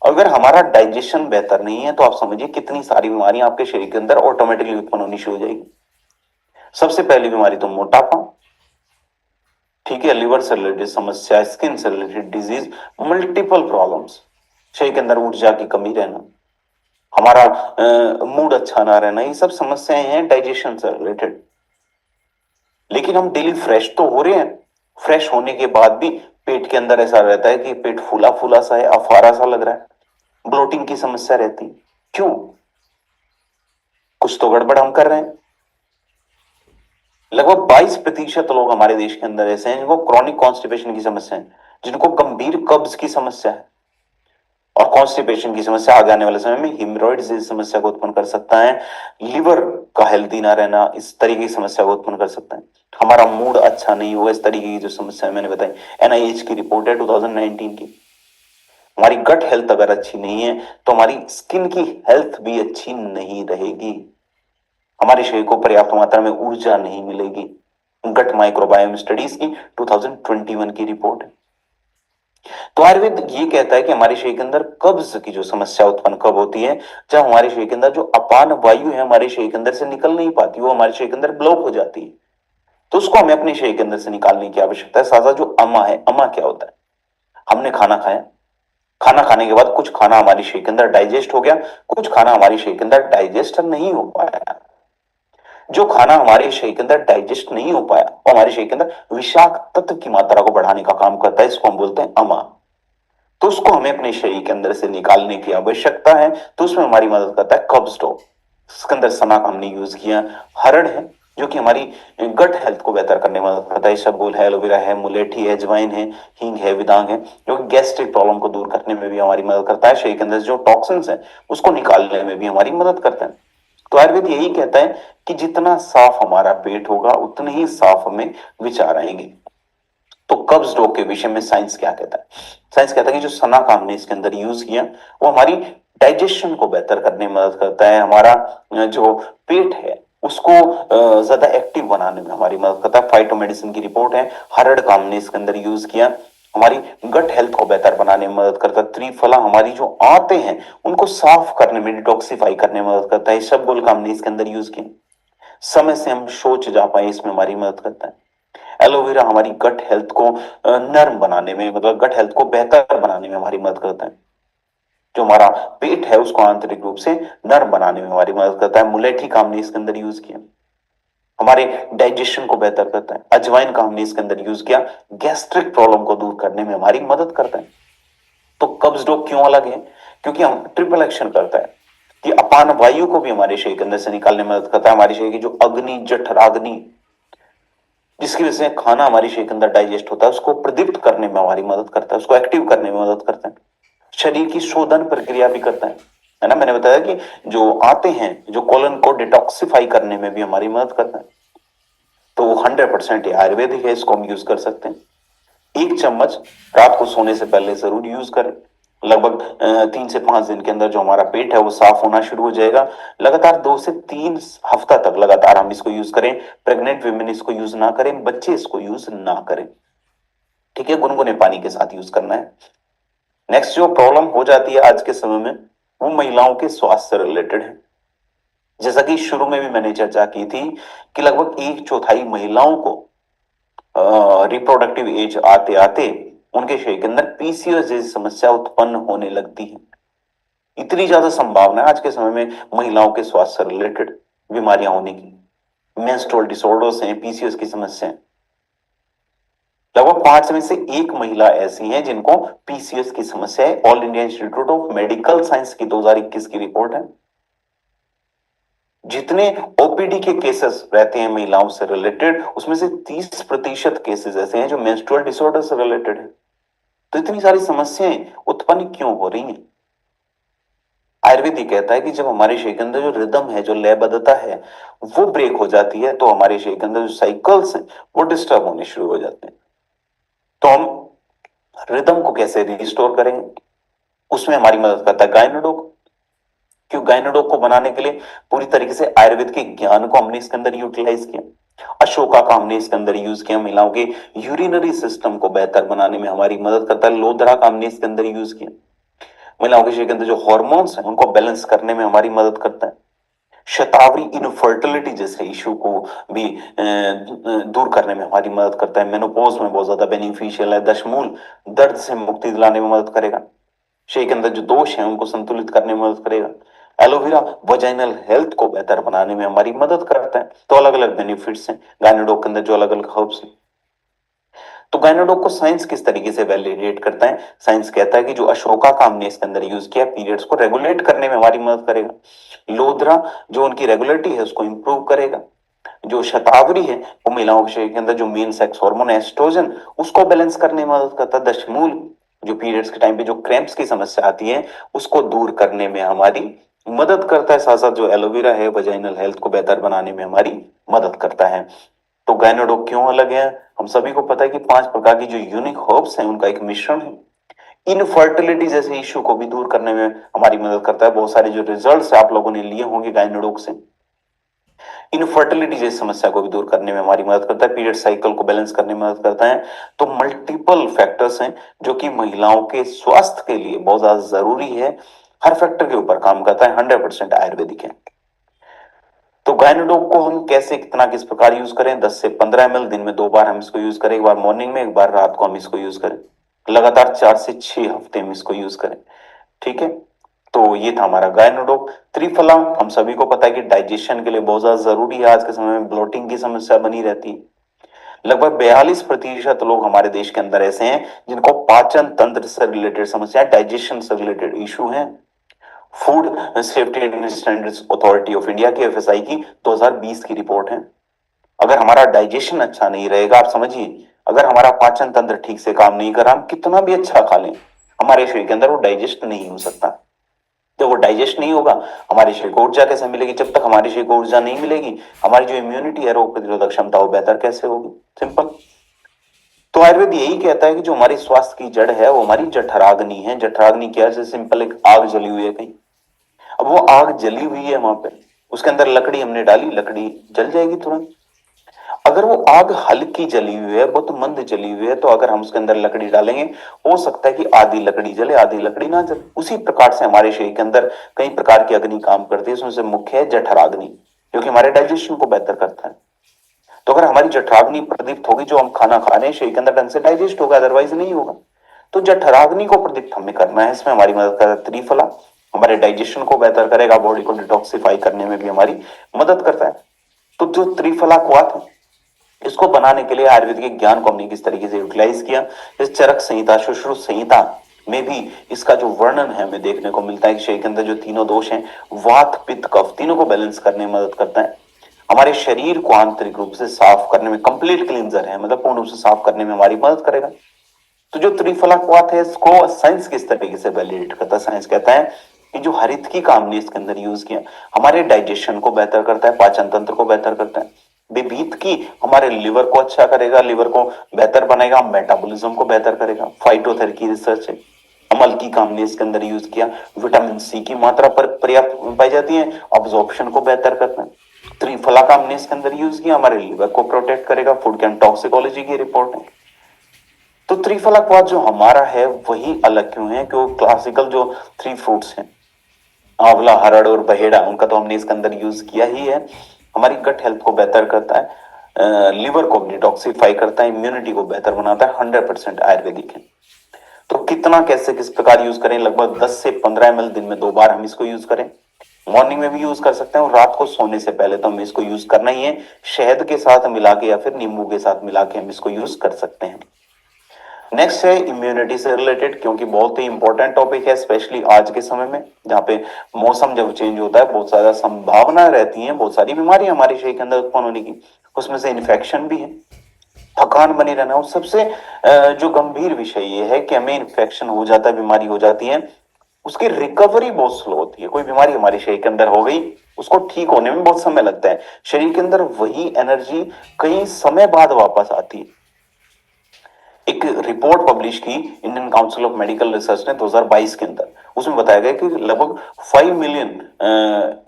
S1: अगर हमारा डाइजेशन बेहतर नहीं है, तो आप समझिए कितनी सारी बीमारियां आपके शरीर के अंदर ऑटोमेटिकली उत्पन्न होनी शुरू हो जाएगी। सबसे पहली बीमारी तो मोटापा, ठीक है, लिवर से रिलेटेड समस्या, स्किन से रिलेटेड डिजीज, मल्टीपल प्रॉब्लम्स, शरीर के अंदर ऊर्जा की कमी रहना, हमारा मूड अच्छा ना रहना, ये सब समस्याएं हैं डाइजेशन से रिलेटेड। लेकिन हम डेली फ्रेश तो हो रहे हैं, फ्रेश होने के बाद भी पेट के अंदर ऐसा रहता है कि पेट फूला फूला सा है, अफारा सा लग रहा है, ब्लोटिंग की समस्या रहती है। क्यों? कुछ तो गड़बड़ हम कर रहे हैं। लगभग 22% लोग हमारे देश के अंदर ऐसे हैं जिनको क्रॉनिक कॉन्स्टिपेशन की समस्या है, जिनको गंभीर कब्ज की समस्या है, और कॉन्स्टिपेशन की समस्या आगे आने वाले समय में हिमोरॉइड्स इस समस्या को उत्पन्न कर सकता है, लिवर का हेल्दी ना रहना इस तरीके की समस्या को उत्पन्न कर सकता है, हमारा मूड अच्छा नहीं हुआ, इस तरीके की जो समस्या मैंने बताई। एनआईएच की रिपोर्ट है 2019 की। हमारी गट हेल्थ अगर अच्छी नहीं है, तो हमारी स्किन की हेल्थ भी अच्छी नहीं रहेगी, हमारे शरीर को पर्याप्त मात्रा में ऊर्जा नहीं मिलेगी। गट माइक्रोबायोम स्टडीज की 2021 की रिपोर्ट है। तो आयुर्वेद ये कहता है कि हमारे शरीर के अंदर कब्ज की जो समस्या उत्पन्न कब होती है? जब हमारे शरीर के अंदर जो अपान वायु है हमारे शरीर के अंदर से निकल नहीं पाती, वो हमारे शरीर के अंदर ब्लॉक हो जाती है, तो उसको हमें अपने शरीर के अंदर से निकालने की आवश्यकता है। साथ साथ जो अमा है, अमा क्या होता है? हमने खाना खाया, खाना खाने के बाद कुछ खाना हमारे शरीर के अंदर डाइजेस्ट हो गया, कुछ खाना हमारे शरीर के अंदर डाइजेस्ट नहीं हो पाया। जो खाना हमारे शरीर के अंदर डाइजेस्ट नहीं हो पाया, वो हमारे शरीर के अंदर विषाक्त तत्व की मात्रा को बढ़ाने का काम करता है, इसको हम बोलते हैं अमा। तो उसको हमें अपने शरीर के अंदर से निकालने की आवश्यकता है। तो उसमें हमारी मदद करता है कब्ज डॉग। इसके अंदर सना का हमने यूज किया। हरड़ है जो कि हमारी गट हेल्थ को बेहतर करने में मदद करता है। इसबगोल है, एलोवेरा है, मुलेठी है, अजवाइन है, हींग है, विदांग है, जो कि गैस्ट्रिक प्रॉब्लम को दूर करने में भी हमारी मदद करता है। शरीर के अंदर जो टॉक्सिन्स है उसको निकालने में भी हमारी मदद करता है। तो आयुर्वेद यही कहता है कि जितना साफ हमारा पेट होगा उतने ही साफ हमें विचार आएंगे। तो कब्ज रोग के विषय में साइंस क्या कहता है? साइंस कहता है कि जो सना का हमने इसके अंदर यूज किया वो हमारी डाइजेशन को बेहतर करने में मदद करता है। हमारा जो पेट है उसको ज्यादा एक्टिव बनाने में हमारी मदद करता है। फाइटो मेडिसिन की रिपोर्ट है। हरड़ का हमने इसके अंदर यूज किया, हमारी गट हेल्थ को बेहतर बनाने में मदद करता है। त्रिफला हमारी जो आंतें हैं उनको साफ करने में, डिटॉक्सिफाई करने में मदद करता है। इसबगोल का हमने इसके अंदर यूज किया, समय से हम शौच जा पाए इसमें हमारी मदद करता है। एलोवेरा हमारी गट हेल्थ को नर्म बनाने में, मतलब गट हेल्थ को बेहतर बनाने में हमारी मदद करता है। जो हमारा पेट है उसको आंतरिक रूप से नर्म बनाने में हमारी मदद करता है। मुलेठी का हमने इसके अंदर यूज किया, हमारे डाइजेशन को बेहतर करता है। अजवाइन का हमने इसके अंदर यूज किया, गैस्ट्रिक प्रॉब्लम को दूर करने में हमारी मदद करता है। तो कब्ज रोग क्यों अलग है? क्योंकि हम ट्रिपल एक्शन करता है कि अपान वायु को भी हमारे शरीर के अंदर से निकालने में मदद करता है। हमारे शरीर की जो अग्नि, जठराग्नि, जिसकी वजह से खाना हमारे शरीर के अंदर डाइजेस्ट होता है, उसको प्रदीप्त करने में हमारी मदद करता है, उसको एक्टिव करने में मदद करता है। शरीर की शोधन प्रक्रिया भी करता है ना। मैंने बताया कि जो आते हैं, जो कोलन को डिटॉक्सिफाई करने में भी हमारी मदद करता है। तो 100% आयुर्वेदिक है, इसको हम यूज कर सकते हैं। 1 चम्मच रात को सोने से पहले जरूर यूज करें। लगभग 3 से 5 दिन के अंदर जो हमारा पेट है वो साफ होना शुरू हो जाएगा। लगातार 2 से 3 हफ्ता तक लगातार हम इसको यूज करें। प्रेग्नेंट विमेन इसको यूज ना करें, बच्चे इसको यूज ना करें, ठीक है। गुनगुने पानी के साथ यूज करना है। नेक्स्ट जो प्रॉब्लम हो जाती है आज के समय में वो महिलाओं के स्वास्थ्य से रिलेटेड है। जैसा कि शुरू में भी मैंने चर्चा की थी कि लगभग 1/4 महिलाओं को रिप्रोडक्टिव एज आते आते उनके शरीर के अंदर पीसीओएस जैसी समस्या उत्पन्न होने लगती है। इतनी ज्यादा संभावना है आज के समय में महिलाओं के स्वास्थ्य से रिलेटेड बीमारियां होने की। मेंस्ट्रुअल डिसऑर्डर्स हैं, पीसीओएस की समस्या है। लगभग 5 में से 1 महिला ऐसी हैं जिनको पीसीओएस की समस्या है। All India institute of medical science की 2021 की रिपोर्ट है। जितने ओपीडी के केसेस रहते हैं महिलाओं से रिलेटेड, उसमें से 30% केसेस ऐसे हैं जो मेंस्ट्रुअल डिसऑर्डर से रिलेटेड है। तो इतनी सारी समस्याएं उत्पन्न क्यों हो रही हैं? आयुर्वेद ये कहता है कि जब हमारे शरीर के अंदर जो रिदम है, जो लयबद्धता है, वो ब्रेक हो जाती है तो हमारे शरीर के अंदर जो साइकिल्स हैं वो डिस्टर्ब होने शुरू हो जाते हैं। तो हम रिदम को कैसे रिस्टोर करेंगे? उसमें हमारी मदद करता है गायनोडोक। क्यों? गायनोडोक को बनाने के लिए पूरी तरीके से आयुर्वेद के ज्ञान को हमने इसके अंदर यूटिलाइज किया। अशोका का हमने इसके अंदर यूज किया, महिलाओं के यूरिनरी सिस्टम को बेहतर बनाने में हमारी मदद करता है। लोदरा का हमने इसके अंदर यूज किया, महिलाओं के शरीर के अंदर जो हॉर्मोन्स हैं उनको बैलेंस करने में हमारी मदद करता है। शतावरी इनफर्टिलिटी जैसे इशू को भी दूर करने में हमारी मदद करता है। मेनोपॉज में बहुत ज्यादा बेनिफिशियल है। दशमूल दर्द से मुक्ति दिलाने में मदद करेगा। शरीर के अंदर जो दोष है उनको संतुलित करने में मदद करेगा। एलोवेरा वजाइनल हेल्थ को बेहतर बनाने में हमारी मदद करता है। तो अलग अलग बेनिफिट्स हैं गायनोडोक के अंदर, जो अलग अलग हर्ब्स हैं। तो गायनोडोक को साइंस किस तरीके से वैलिडेट करता है? साइंस कहता है कि जो अशोका का हमने इसके अंदर यूज किया, पीरियड्स को रेगुलेट करने में हमारी मदद करेगा। लोधरा जो उनकी रेगुलरिटी है उसको इंप्रूव करेगा। जो शतावरी है वो महिलाओं के शरीर के अंदर जो मेन सेक्स हार्मोन एस्ट्रोजन उसको बैलेंस करने में मदद करता है। दशमूल जो पीरियड्स के टाइम पे जो क्रैम्प्स की समस्या आती है उसको दूर करने में हमारी मदद करता है। साथ साथ जो एलोवेरा है वजाइनल हेल्थ को बेहतर बनाने में हमारी मदद करता है। तो गायनोडोक क्यों अलग है? हम सभी को पता है कि 5 प्रकार की जो यूनिक हर्ब्स हैं उनका एक मिश्रण है। इनफर्टिलिटी जैसे इश्यू को भी दूर करने में हमारी मदद करता है। बहुत सारे जो रिजल्ट्स आप लोगों ने लिए होंगे गायनोडोक से, इनफर्टिलिटी जैसी समस्या को भी दूर करने में हमारी मदद करता है। पीरियड साइकिल को बैलेंस करने में मदद करता है। तो मल्टीपल फैक्टर्स हैं जो कि महिलाओं के स्वास्थ्य के लिए बहुत ज्यादा जरूरी है। हर फैक्टर के ऊपर काम करता है, 100% आयुर्वेदिक है। तो गायनोडोक को हम कैसे, कितना, किस प्रकार यूज करें? 10 से 15 ml दिन में 2 बार हम इसको यूज करें। एक बार मॉर्निंग में, एक बार रात को हम इसको यूज करें। लगातार 4 से 6 हफ्ते हम इसको यूज करें, ठीक है। तो ये था हमारा गायनोडोक। त्रिफला हम सभी को पता है कि डाइजेशन के लिए बहुत ज्यादा जरूरी है। आज के समय में ब्लोटिंग की समस्या बनी रहती है। लगभग 42% लोग हमारे देश के अंदर ऐसे हैं जिनको पाचन तंत्र से रिलेटेड समस्या, डाइजेशन से रिलेटेड इशू है। Food safety and standards authority of India की, एफएसआई की 2020 की रिपोर्ट है। अगर हमारा डाइजेशन अच्छा नहीं रहेगा, आप समझिए, अगर हमारा पाचन तंत्र ठीक से काम नहीं कर रहा, हम कितना भी अच्छा खा लें, हमारे शरीर के अंदर वो डाइजेस्ट नहीं हो सकता। जब वो डाइजेस्ट नहीं होगा, हमारे शरीर को ऊर्जा कैसे मिलेगी? जब तक हमारे शरीर को ऊर्जा नहीं मिलेगी, हमारी जो इम्यूनिटी है, रोग प्रतिरोधक क्षमता, वो बेहतर कैसे होगी? सिंपल। तो आयुर्वेद यही कहता है कि जो हमारी स्वास्थ्य की जड़ है वो हमारी जठराग्नि है। जठराग्नि क्या है? जैसे सिंपल एक आग जली हुई है कहीं, अब वो आग जली हुई है वहां पे, उसके अंदर लकड़ी हमने डाली, लकड़ी जल जाएगी तुरंत। अगर वो आग हल्की जली हुई है, बहुत मंद जली हुई है, तो अगर हम उसके अंदर लकड़ी डालेंगे, हो सकता है कि आधी लकड़ी जले, आधी लकड़ी ना जले। उसी प्रकार से हमारे शरीर के अंदर कई प्रकार की अग्नि काम करती है, उसमें से मुख्य है जठराग्नि, जो कि हमारे डाइजेशन को बेहतर करता है। तो अगर हमारी जठराग्नि प्रदीप्त होगी, जो हम खाना खा रहे हैं शरीर के अंदर ढंग से डाइजेस्ट होगा, अदरवाइज नहीं होगा। तो जठराग्नि को प्रदीप्त हमें करना है, इसमें हमारी मदद करता है त्रिफला, हमारे डाइजेशन को बेहतर करेगा, बॉडी को डिटॉक्सिफाई करने में भी हमारी मदद करता है। तो जो त्रिफला क्वाथ है, इसको बनाने के लिए आयुर्वेदिक ज्ञान को हमने किस तरीके से यूटिलाइज किया, इस चरक संहिता, सुश्रुत संहिता में भी इसका जो वर्णन है हमें देखने को मिलता है कि शरीर के अंदर जो तीनों दोष हैं, वात पित्त कफ, तीनों को बैलेंस करने में मदद करता है। हमारे शरीर को आंतरिक रूप से साफ करने में, कंप्लीट क्लींजर है, मतलब पूर्ण रूप से साफ करने में हमारी मदद करेगा। तो जो त्रिफला क्वाथ है, इसको साइंस किस तरीके से वैलिडेट करता है? साइंस कहता है कि जो हरित की काम ने इसके अंदर यूज किया, हमारे डाइजेशन को बेहतर करता है, पाचन तंत्र को बेहतर करता है। बेबीत की हमारे लिवर को अच्छा करेगा, लिवर को बेहतर बनाएगा, मेटाबॉलिज्म को बेहतर करेगा। फाइटोथेरेपी की रिसर्च है, अमल की काम ने इसके अंदर यूज किया, विटामिन सी की मात्रा पर पर्याप्त पाई जाती है, ऑब्जॉर्प्शन को बेहतर करता है। त्रिफला का हमने इसके अंदर यूज किया, हमारे लिवर को प्रोटेक्ट करेगा, फूड कैन टॉक्सिकोलॉजी की रिपोर्ट है। तो त्रिफलाक्वाथ जो हमारा है वही अलग क्यों है? क्यों क्लासिकल जो थ्री फ्रूट्स हैं, आंवला, हरड़ और बहेड़ा, उनका तो हमने इसके अंदर यूज किया ही है। हमारी गट हेल्थ को बेहतर करता है, लिवर को डिटॉक्सिफाई करता है, इम्यूनिटी को बेहतर बनाता है, 100% आयुर्वेदिक है। तो कितना, कैसे, किस प्रकार यूज करें? लगभग 10 से 15 ml दिन में 2 बार हम इसको यूज करें। मॉर्निंग में भी यूज कर सकते हैं और रात को सोने से पहले तो हमें इसको यूज करना ही है। शहद के साथ मिला के या फिर नींबू के साथ मिला के हम इसको यूज कर सकते हैं। नेक्स्ट है इम्यूनिटी से रिलेटेड, क्योंकि बहुत ही इंपॉर्टेंट टॉपिक है, स्पेशली आज के समय में जहाँ पे मौसम जब चेंज होता है, बहुत ज्यादा संभावना रहती है बहुत सारी बीमारियां हमारे शरीर के अंदर उत्पन्न होने की, उसमें से इन्फेक्शन भी है, थकान बनी रहना। और सबसे जो गंभीर विषय ये है कि हमें इन्फेक्शन हो जाता है, बीमारी हो जाती है, उसकी रिकवरी बहुत स्लो होती है। कोई बीमारी हमारे शरीर के अंदर हो गई, उसको ठीक होने में बहुत समय लगता है, शरीर के अंदर वही एनर्जी कई समय बाद वापस आती है। एक रिपोर्ट पब्लिश की Indian council of medical research ने 2022 के अंदर, उसमें बताया गया कि लगभग 5 मिलियन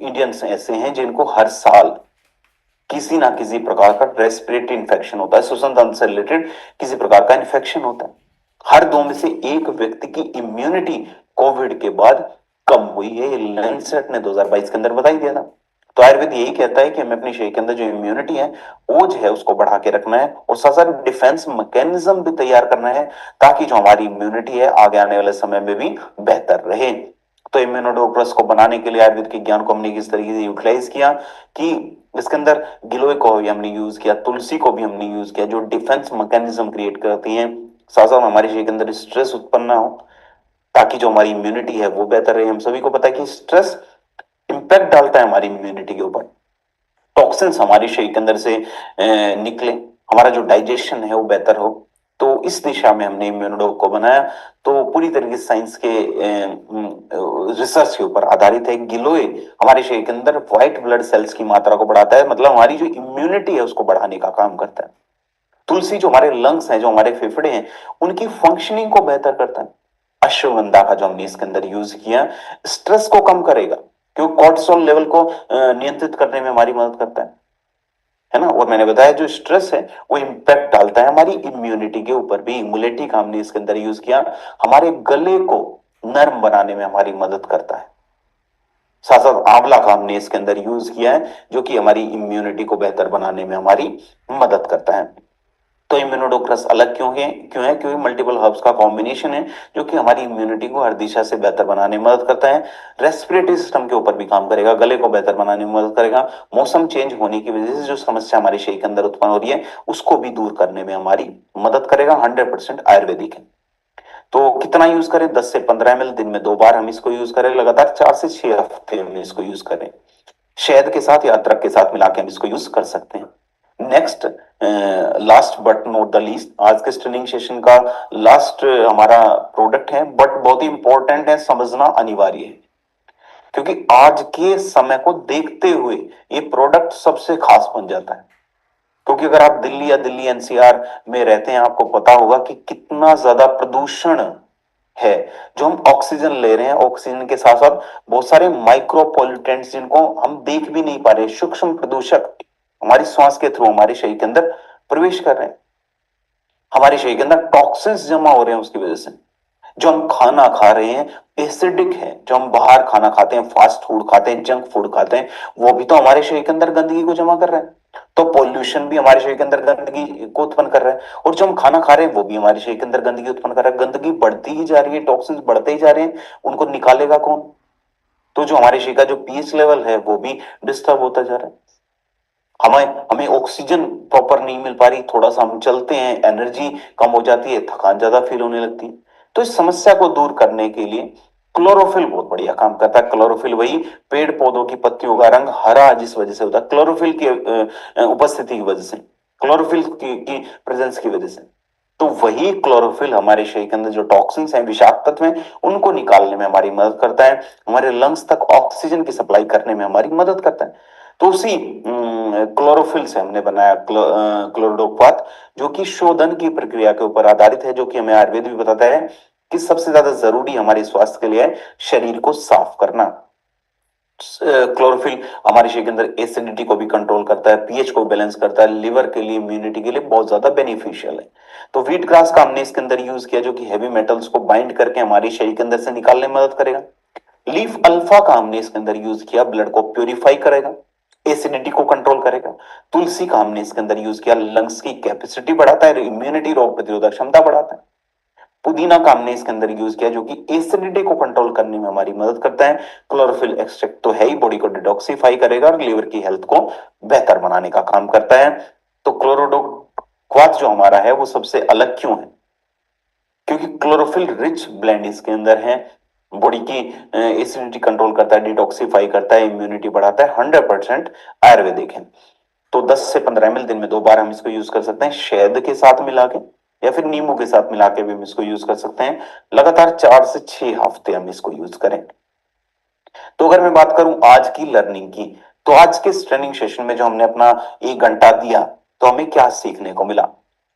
S1: इंडियंस ऐसे हैं जिनको हर साल किसी ना किसी प्रकार का रेस्पिरेटरी इन्फेक्शन होता है, श्वसन तंत्र से रिलेटेड किसी प्रकार का इन्फेक्शन होता है। हर 2 में से एक व्यक्ति की इम्यूनिटी कोविड के बाद कम हुई है, ये लैंसेट ने 2022 के अंदर बताई दिया था। तो आयुर्वेद यही कहता है कि हमें अपने शरीर के अंदर जो इम्यूनिटी है, वो जो है उसको बढ़ा के रखना है, और साथ साथ डिफेंस मैकेनिज्म भी तैयार करना है, ताकि जो हमारी इम्यूनिटी है आगे आने वाले समय में भी बेहतर रहे। तो इम्यूनोडोप्लस को बनाने के लिए आयुर्वेद के ज्ञान को हमने किस तरीके से यूटिलाइज किया कि इसके अंदर गिलोय को भी हमने यूज किया, तुलसी को भी हमने यूज किया, जो डिफेंस मैकेनिज्म क्रिएट करती हैं। साथ साथ हमारे शरीर के अंदर स्ट्रेस उत्पन्न ना हो, ताकि जो हमारी इम्यूनिटी है वो बेहतर रहे। हम सभी को पता है कि स्ट्रेस इंपैक्ट डालता है हमारी इम्यूनिटी के ऊपर, टॉक्सिन्स हमारे शरीर के अंदर से निकले, हमारा जो डाइजेशन है वो बेहतर हो। तो इस दिशा में हमने इम्यूनोडोक को बनाया। तो पूरी तरीके से साइंस के रिसर्च के ऊपर आधारित है। गिलोय हमारे शरीर के अंदर व्हाइट ब्लड सेल्स की मात्रा को बढ़ाता है, मतलब हमारी जो इम्यूनिटी है उसको बढ़ाने का काम करता है। तुलसी जो हमारे लंग्स हैं, जो हमारे फेफड़े हैं, उनकी फंक्शनिंग को बेहतर करता है। अश्वगंधा का जो हमने इसके अंदर यूज किया, स्ट्रेस को कम करेगा, क्योंकि कॉर्टिसोल लेवल को नियंत्रित करने में हमारी मदद करता है ना। और मैंने बताया जो स्ट्रेस है वो इंपैक्ट डालता है हमारी इम्यूनिटी के ऊपर भी। इम्युनिटी का हमने इसके अंदर यूज किया, हमारे गले को नर्म बनाने में हमारी मदद करता है। साथ साथ आंवला का हमने इसके अंदर यूज किया है, जो कि हमारी इम्यूनिटी को बेहतर बनाने में हमारी मदद करता है। तो इम्यूनोडोक्रस अलग क्यों है क्योंकि मल्टीपल हर्ब्स का कॉम्बिनेशन है जो कि हमारी इम्यूनिटी को हर दिशा से बेहतर बनाने में मदद करता है। रेस्पिरेटरी सिस्टम के ऊपर भी काम करेगा, गले को बेहतर बनाने में मदद करेगा। मौसम चेंज होने की वजह से जो समस्या हमारे शरीर के अंदर उत्पन्न हो रही है उसको भी दूर करने में हमारी मदद करेगा। 100% आयुर्वेदिक है। तो कितना यूज करें? 10 से 15 ml दिन में 2 बार हम इसको यूज करें, लगातार 4 से 6 हफ्ते हम इसको यूज करें। शहद के साथ या अदरक के साथ मिला के हम इसको यूज कर सकते हैं। Next, last but not the least, आज के ट्रेनिंग सेशन का लास्ट हमारा प्रोडक्ट है, बट बहुत ही इंपॉर्टेंट है, समझना अनिवार्य है, क्योंकि आज के समय को देखते हुए ये प्रोडक्ट सबसे खास बन जाता है। क्योंकि अगर आप दिल्ली या दिल्ली एनसीआर में रहते हैं, आपको पता होगा कि कितना ज्यादा प्रदूषण है। जो हम ऑक्सीजन ले रहे हैं, ऑक्सीजन के साथ साथ बहुत सारे माइक्रो पॉल्यूटेंट्स जिनको हम देख भी नहीं पा रहे, सूक्ष्म प्रदूषक हमारी श्वास के थ्रू हमारे शरीर के अंदर प्रवेश कर रहे हैं। हमारे शरीर के अंदर टॉक्सिन्स जमा हो रहे हैं उसकी वजह से। जो हम खाना खा रहे हैं एसिडिक है, जो हम बाहर खाना खाते हैं, फास्ट फूड खाते हैं, जंक फूड खाते हैं, वो भी तो हमारे शरीर के अंदर गंदगी को जमा कर रहा है। तो पॉल्यूशन भी हमारे शरीर के अंदर गंदगी को उत्पन्न कर रहा है, और जो हम खाना खा रहे हैं वो भी हमारे शरीर के अंदर गंदगी उत्पन्न कर रहा है। गंदगी बढ़ती ही जा रही है, टॉक्सिन्स बढ़ते ही जा रहे हैं, उनको निकालेगा कौन? तो जो हमारे शरीर का जो पीएच लेवल है वो भी डिस्टर्ब होता जा रहा है। हमें हमें ऑक्सीजन प्रॉपर नहीं मिल पा रही, थोड़ा सा हम चलते हैं एनर्जी कम हो जाती है, थकान ज्यादा फील होने लगती है। तो इस समस्या को दूर करने के लिए क्लोरोफिल बहुत बढ़िया काम करता है। क्लोरोफिल वही पेड़ पौधों की पत्तियों का रंग हरा जिस वजह से होता है, क्लोरोफिल की उपस्थिति की वजह से, क्लोरोफिल की प्रेजेंस की वजह से। तो वही क्लोरोफिल हमारे शरीर के अंदर जो टॉक्सिन्स हैं, विषाक्त तत्व हैं, उनको निकालने में हमारी मदद करता है, हमारे लंग्स तक ऑक्सीजन की सप्लाई करने में हमारी मदद करता है। तो उसी क्लोरोफिल से हमने बनाया क्लोरोडोक्वाथ, जो कि शोधन की प्रक्रिया के ऊपर आधारित है, जो कि हमें आयुर्वेद भी बताता है कि सबसे ज्यादा जरूरी हमारे स्वास्थ्य के लिए है शरीर को साफ करना। क्लोरोफिल हमारे शरीर के अंदर एसिडिटी को भी कंट्रोल करता है, पीएच को बैलेंस करता है, लिवर के लिए, इम्यूनिटी के लिए बहुत ज्यादा बेनिफिशियल है। तो व्हीट ग्रास का हमने इसके अंदर यूज किया, जो कि हैवी मेटल्स को बाइंड करके हमारे शरीर के अंदर से निकालने में मदद करेगा। लीफ अल्फा का हमने इसके अंदर यूज किया, ब्लड को प्यूरिफाई करेगा, एसिडिटी को कंट्रोल करेगा। तुलसी का हमने इसके अंदर यूज किया, लंग्स की कैपेसिटी बढ़ाता है, इम्यूनिटी, रोग प्रतिरोधक क्षमता बढ़ाता है। पुदीना का हमने इसके अंदर यूज किया, जो कि एसिडिटी को कंट्रोल करने में हमारी मदद करता है। क्लोरोफिल एक्सट्रैक्ट तो है ही, बॉडी को डिटॉक्सिफाई करेगा और लीवर की हेल्थ को बेहतर बनाने का काम करता है। तो क्लोरोडोक्वाथ जो हमारा है वो सबसे अलग क्यों है? क्योंकि क्लोरोफिल रिच ब्लेंड इसके अंदर है, बॉडी की एसिडिटी कंट्रोल करता है, डिटॉक्सिफाई करता है, इम्यूनिटी बढ़ाता है, 100% आयुर्वेदिक है। तो 10 से 15 ml दिन में 2 बार हम इसको यूज कर सकते हैं, शहद के साथ मिला के या फिर नींबू के साथ मिला के भी हम इसको यूज कर सकते हैं। लगातार 4 से 6 हफ्ते हम इसको यूज करें। तो अगर मैं बात करूं आज की लर्निंग की, तो आज के इस ट्रेनिंग सेशन में जो हमने अपना 1 घंटा दिया, तो हमें क्या सीखने को मिला?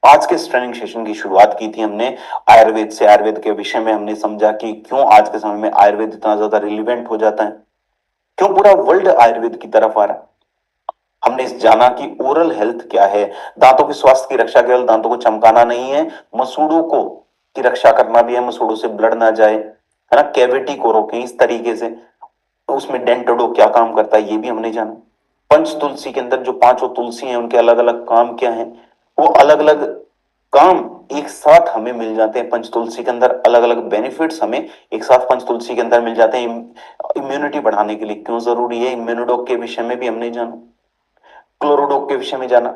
S1: आज के इस ट्रेनिंग सेशन की शुरुआत की थी हमने आयुर्वेद से। आयुर्वेद के विषय में हमने समझा कि क्यों आज के समय में आयुर्वेद इतना ज्यादा रिलीवेंट हो जाता है, क्यों पूरा वर्ल्ड आयुर्वेद की तरफ आ रहा है। हमने जाना कि ओरल हेल्थ क्या है, दांतों के स्वास्थ्य की रक्षा केवल दांतों को चमकाना नहीं है, मसूड़ों को की रक्षा करना भी है, मसूड़ों से ब्लड ना जाए, है ना, कैविटी को रोकें इस तरीके से। तो उसमें डेंटोडो क्या काम करता है ये भी हमने जाना। पंच तुलसी के अंदर जो 5 तुलसी हैं उनके अलग अलग काम क्या हैं, वो अलग अलग काम एक साथ हमें मिल जाते हैं। पंच तुलसी के अंदर अलग अलग बेनिफिट्स हमें एक साथ पंच तुलसी के अंदर मिल जाते हैं। इम्यूनिटी बढ़ाने के लिए क्यों जरूरी है, इम्यूनोडॉक के विषय में भी हमने जाना, क्लोरोडॉक के विषय में जाना।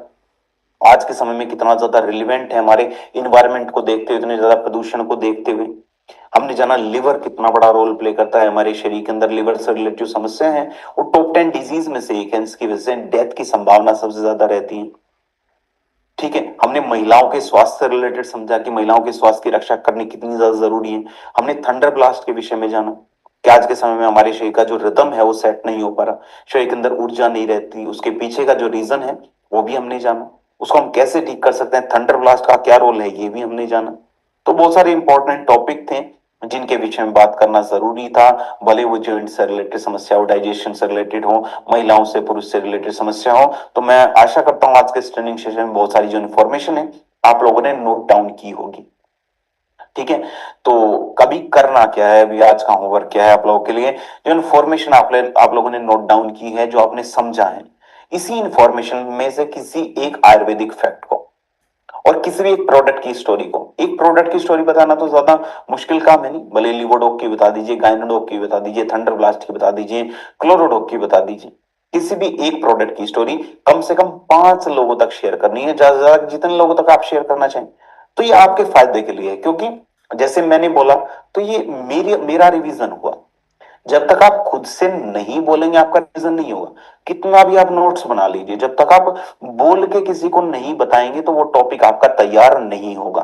S1: आज के समय में कितना ज्यादा रिलेवेंट है हमारे इन्वायरमेंट को देखते हुए, इतने ज्यादा प्रदूषण को देखते हुए। हमने जाना लिवर कितना बड़ा रोल प्ले करता है हमारे शरीर के अंदर, लिवर से रिलेटेड समस्या है वो टॉप 10 डिजीज में से एक है, इसकी वजह से डेथ की संभावना सबसे ज्यादा रहती है। ठीक है, हमने महिलाओं के स्वास्थ्य से रिलेटेड समझा कि महिलाओं के स्वास्थ्य की रक्षा करनी कितनी ज्यादा जरूरी है। हमने थंडर ब्लास्ट के विषय में जाना कि आज के समय में हमारे शरीर का जो रिदम है वो सेट नहीं हो पा रहा, शरीर के अंदर ऊर्जा नहीं रहती, उसके पीछे का जो रीजन है वो भी हमने जाना, उसको हम कैसे ठीक कर सकते हैं, थंडर ब्लास्ट का क्या रोल है ये भी हमने जाना। तो बहुत सारे इंपॉर्टेंट टॉपिक थे जिनके विषय में बात करना जरूरी था, भले वो जॉइंट से रिलेटेड समस्या हो, डाइजेशन से रिलेटेड हो, महिलाओं से पुरुष से रिलेटेड समस्या हो। तो मैं आशा करता हूं आज के इस ट्रेनिंग सेशन में बहुत सारी जो इन्फॉर्मेशन है आप लोगों ने नोट डाउन की होगी। ठीक है, तो कभी करना क्या है, अभी आज का होमवर्क क्या है आप लोगों के लिए, जो इन्फॉर्मेशन आप लोगों ने नोट डाउन की है, जो आपने समझा है, इसी इंफॉर्मेशन में से किसी एक आयुर्वेदिक फैक्ट को और किसी भी एक प्रोडक्ट की स्टोरी को, एक प्रोडक्ट की स्टोरी बताना तो ज्यादा मुश्किल काम है नहीं, भले लिवोडॉक की बता दीजिए, गायनोडॉक की बता दीजिए, थंडर ब्लास्ट की बता दीजिए, क्लोरोडॉक की बता दीजिए, किसी भी एक प्रोडक्ट की स्टोरी कम से कम 5 लोगों तक शेयर करनी है, ज्यादा से ज्यादा जितने लोगों तक आप शेयर करना चाहें। तो ये आपके फायदे के लिए है, क्योंकि जैसे मैंने बोला, तो ये मेरा रिवीजन हुआ। जब तक आप खुद से नहीं बोलेंगे आपका रिवीजन नहीं होगा। कितना भी आप नोट्स बना लीजिए, जब तक आप बोल के किसी को नहीं बताएंगे तो वो टॉपिक आपका तैयार नहीं होगा।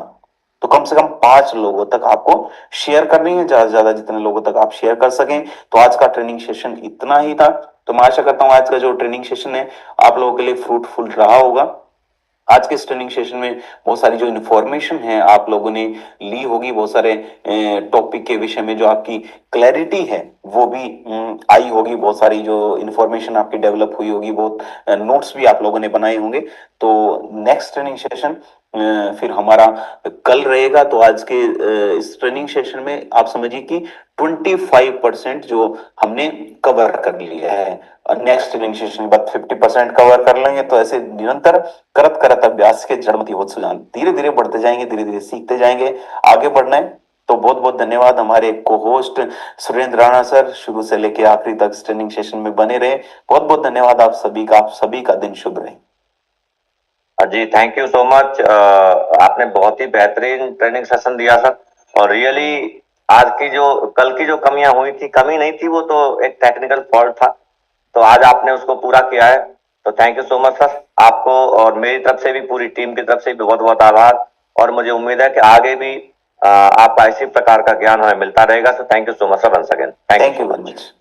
S1: तो कम से कम 5 लोगों तक आपको शेयर करनी है, ज्यादा से ज्यादा जितने लोगों तक आप शेयर कर सकें। तो आज का ट्रेनिंग सेशन इतना ही था। तो मैं आशा करता हूं आज का जो ट्रेनिंग सेशन है आप लोगों के लिए फ्रूटफुल रहा होगा। आज के इस ट्रेनिंग सेशन में बहुत सारी जो इन्फॉर्मेशन है आप लोगों ने ली होगी, बहुत सारे टॉपिक के विषय में जो आपकी क्लैरिटी है वो भी आई होगी, बहुत सारी जो इन्फॉर्मेशन आपकी डेवलप हुई होगी, बहुत नोट्स भी आप लोगों ने बनाए होंगे। तो नेक्स्ट ट्रेनिंग सेशन फिर हमारा कल रहेगा। तो आज के इस ट्रेनिंग सेशन में आप समझिए कि 25% जो हमने कवर कर लिया है, और नेक्स्ट ट्रेनिंग सेशन के बाद 50% कवर कर लेंगे। तो ऐसे निरंतर करत करत अभ्यास के जड़मति होत सुजान, धीरे धीरे बढ़ते जाएंगे, धीरे धीरे सीखते जाएंगे, आगे बढ़ना है। तो बहुत बहुत धन्यवाद हमारे को होस्ट सुरेंद्र राणा सर, शुरू से लेके आखिरी तक इस ट्रेनिंग सेशन में बने रहे। बहुत बहुत धन्यवाद आप सभी का, आप सभी का दिन शुभ रहे।
S2: जी थैंक यू सो मच। आपने बहुत ही बेहतरीन ट्रेनिंग सेशन दिया सर, और रियली आज की जो कल की जो कमियां हुई थी, कमी नहीं थी वो तो एक टेक्निकल फॉल्ट था, तो आज आपने उसको पूरा किया है। तो thank you so much sir, आपको और मेरी तरफ से भी, पूरी टीम की तरफ से भी बहुत बहुत आभार। और मुझे उम्मीद है कि आगे भी आपका इसी प्रकार का ज्ञान हमें मिलता रहेगा। So thank you so much sir, once again thank you
S1: thank
S2: so
S1: you very
S2: much.
S1: Much.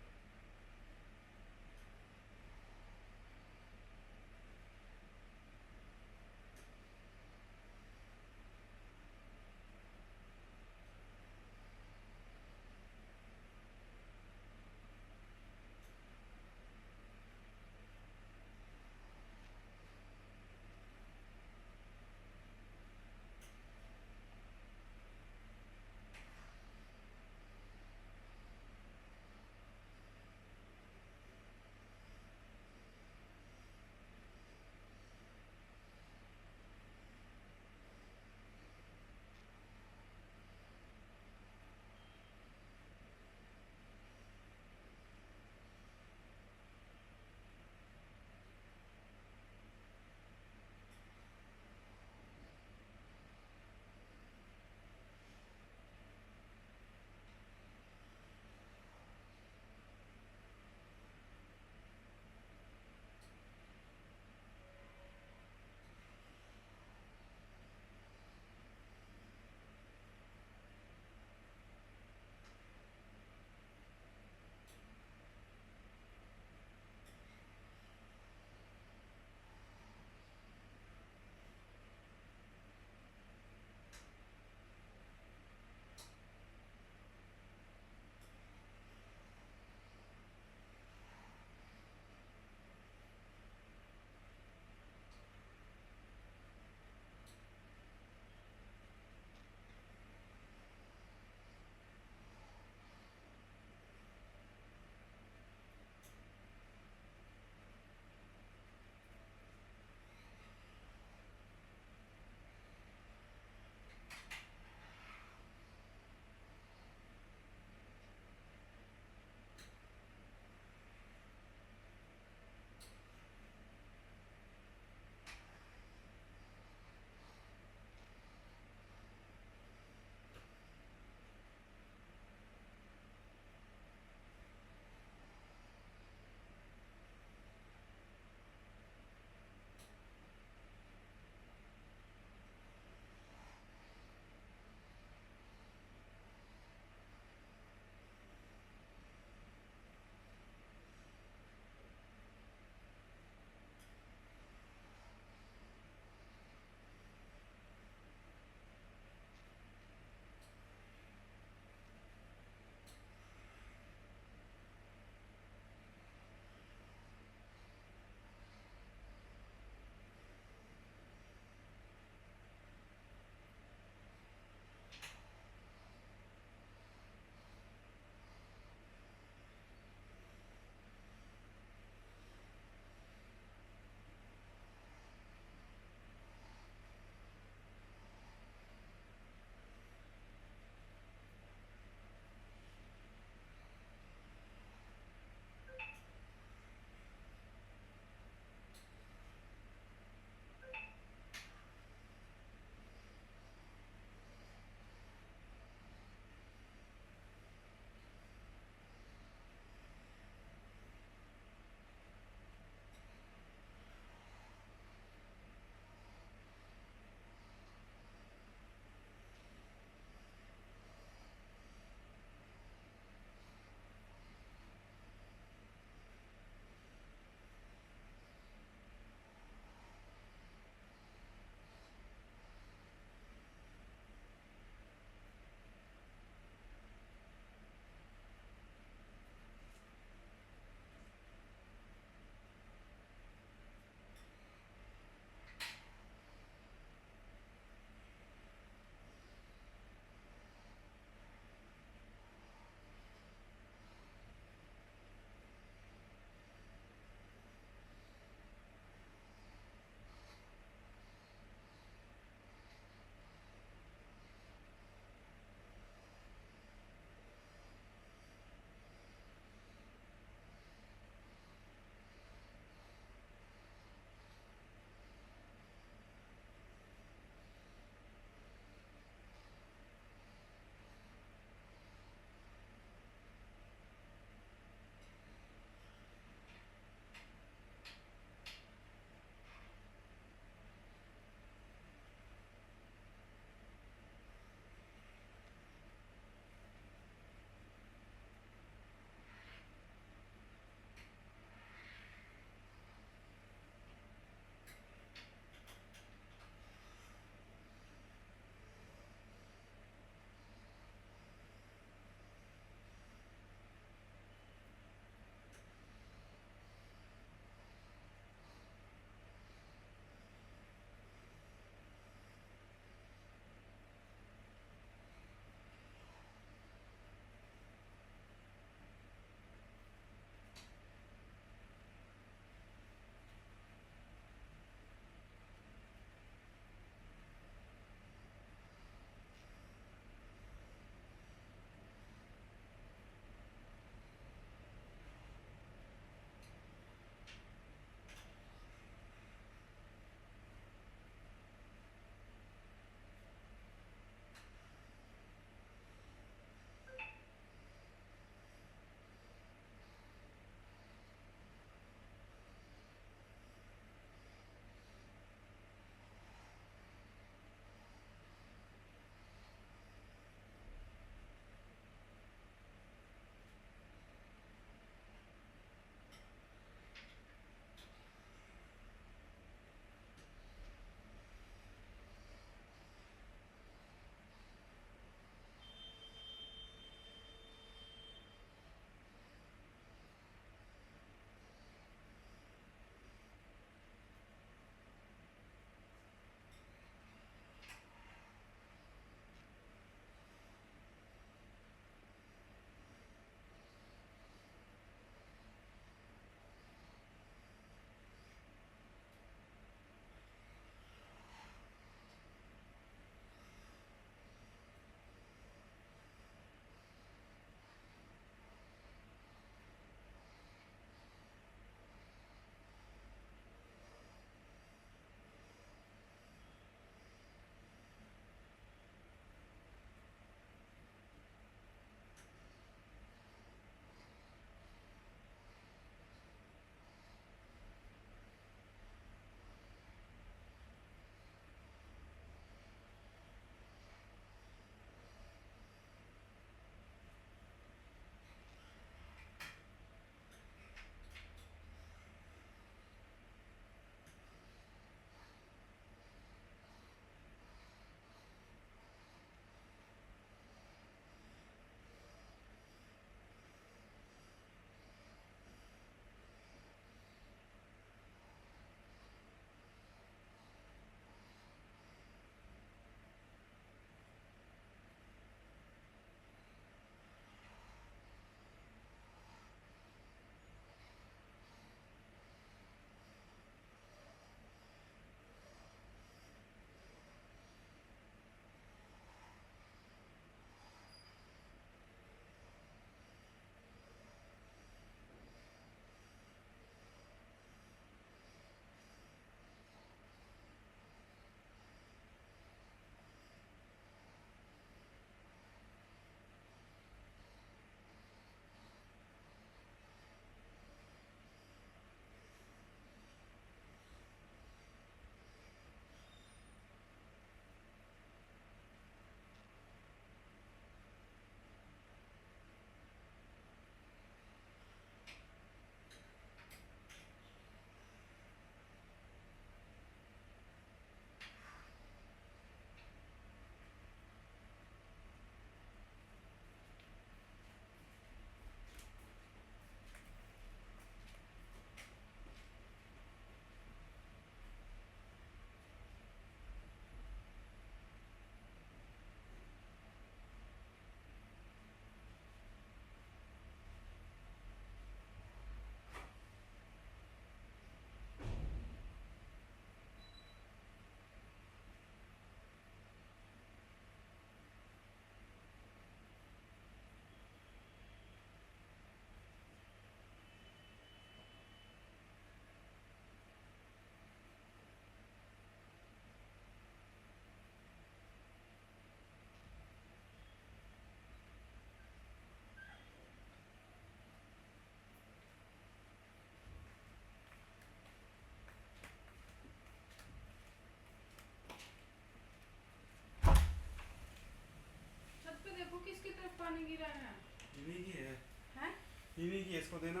S3: इन्हीं की है,
S4: हैं?
S3: इन्हीं की है, इसको देना।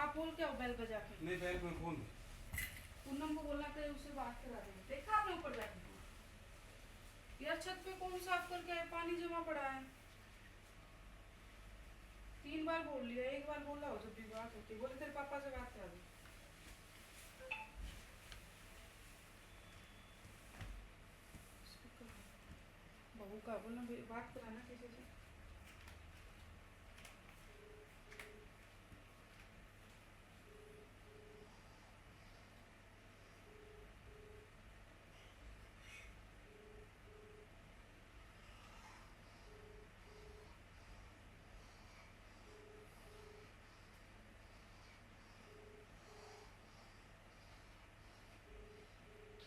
S4: आप बोल के आओ बेल बजा के।
S3: नहीं बैग में फोन।
S4: पूनम को बोलना था उससे बात करा देंगे। देखा आपने ऊपर जाके? यार छत पे कौन साफ करके आए, पानी जमा पड़ा है। 3 बार बोल लिया, एक बार बोला हो जब भी बात होती, बोले तेरे पापा से बात करा दे। बहू का बोलना बात कराना किसी से।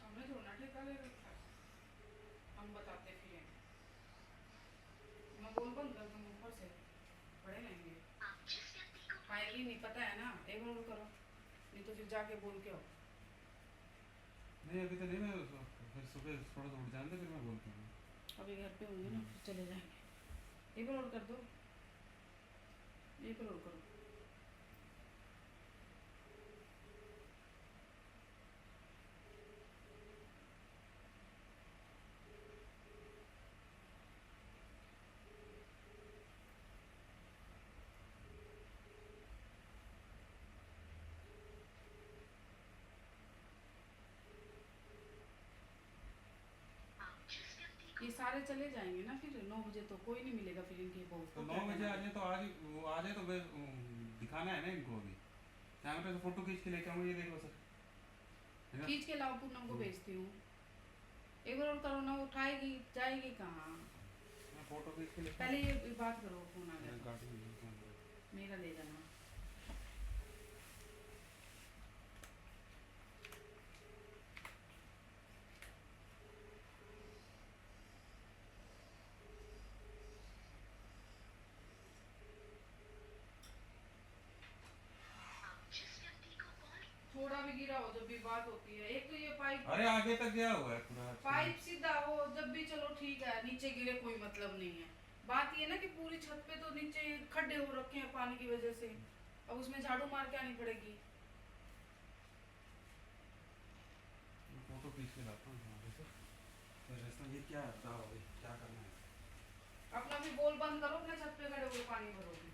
S4: हमने थोड़ा ठेका ले रखा है, हम बताते फिर। मैं बोल बंद कर दूँ ऊपर से, पढ़े लेंगे। फाइनली नहीं पता है ना, एक बार और करो, नहीं तो फिर जाके बोल के आओ।
S3: नहीं अभी तो नहीं, मैं फिर सुबह थोड़ा सा उठ जाने दे, फिर मैं बोलता हूँ।
S4: अभी घर पे होंगे ना, फिर चले जाएंगे। एक बार और कर दो, एक बार और करो। ये सारे चले जाएंगे ना फिर 9 बजे, तो कोई नहीं मिलेगा फिर इनकी बहू
S3: तो
S4: को।
S3: 9 बजे आ जाए तो आज वो आ जाए तो मैं दिखाना है ना इनको। अभी कैमरे से फोटो खींच के लेके आऊँगा, ये देखो सर, है ना?
S4: खींच के लाओ, पूनम को भेजती हूँ। एक बार और करो ना, उठाएगी जाएगी कहाँ।
S3: मैं फोटो खींच के लेके
S4: पहले ये बात करो, फोन आ गया
S3: गाड़ी में
S4: तो। मेरा ले जाना। थोड़ा भी गिरा हो जब भी बात होती है, एक तो ये पाइप,
S3: अरे आगे तक गया हुआ है पूरा
S4: पाइप सीधा हो जब भी, चलो ठीक है, नीचे गिरे कोई मतलब नहीं है। बात ये ना कि पूरी छत पे तो नीचे खड्डे हो रखे हैं पानी की वजह से, अब उसमें झाड़ू मार के आनी पड़ेगी।
S3: फोटो खींच के लाता हूँ आगे से। फिर इसमें ये क्या बताओ अभी क्या करना है।
S4: अपना भी बोल बंद करो, अपने छत पे खड़े हुए पानी भरोगे।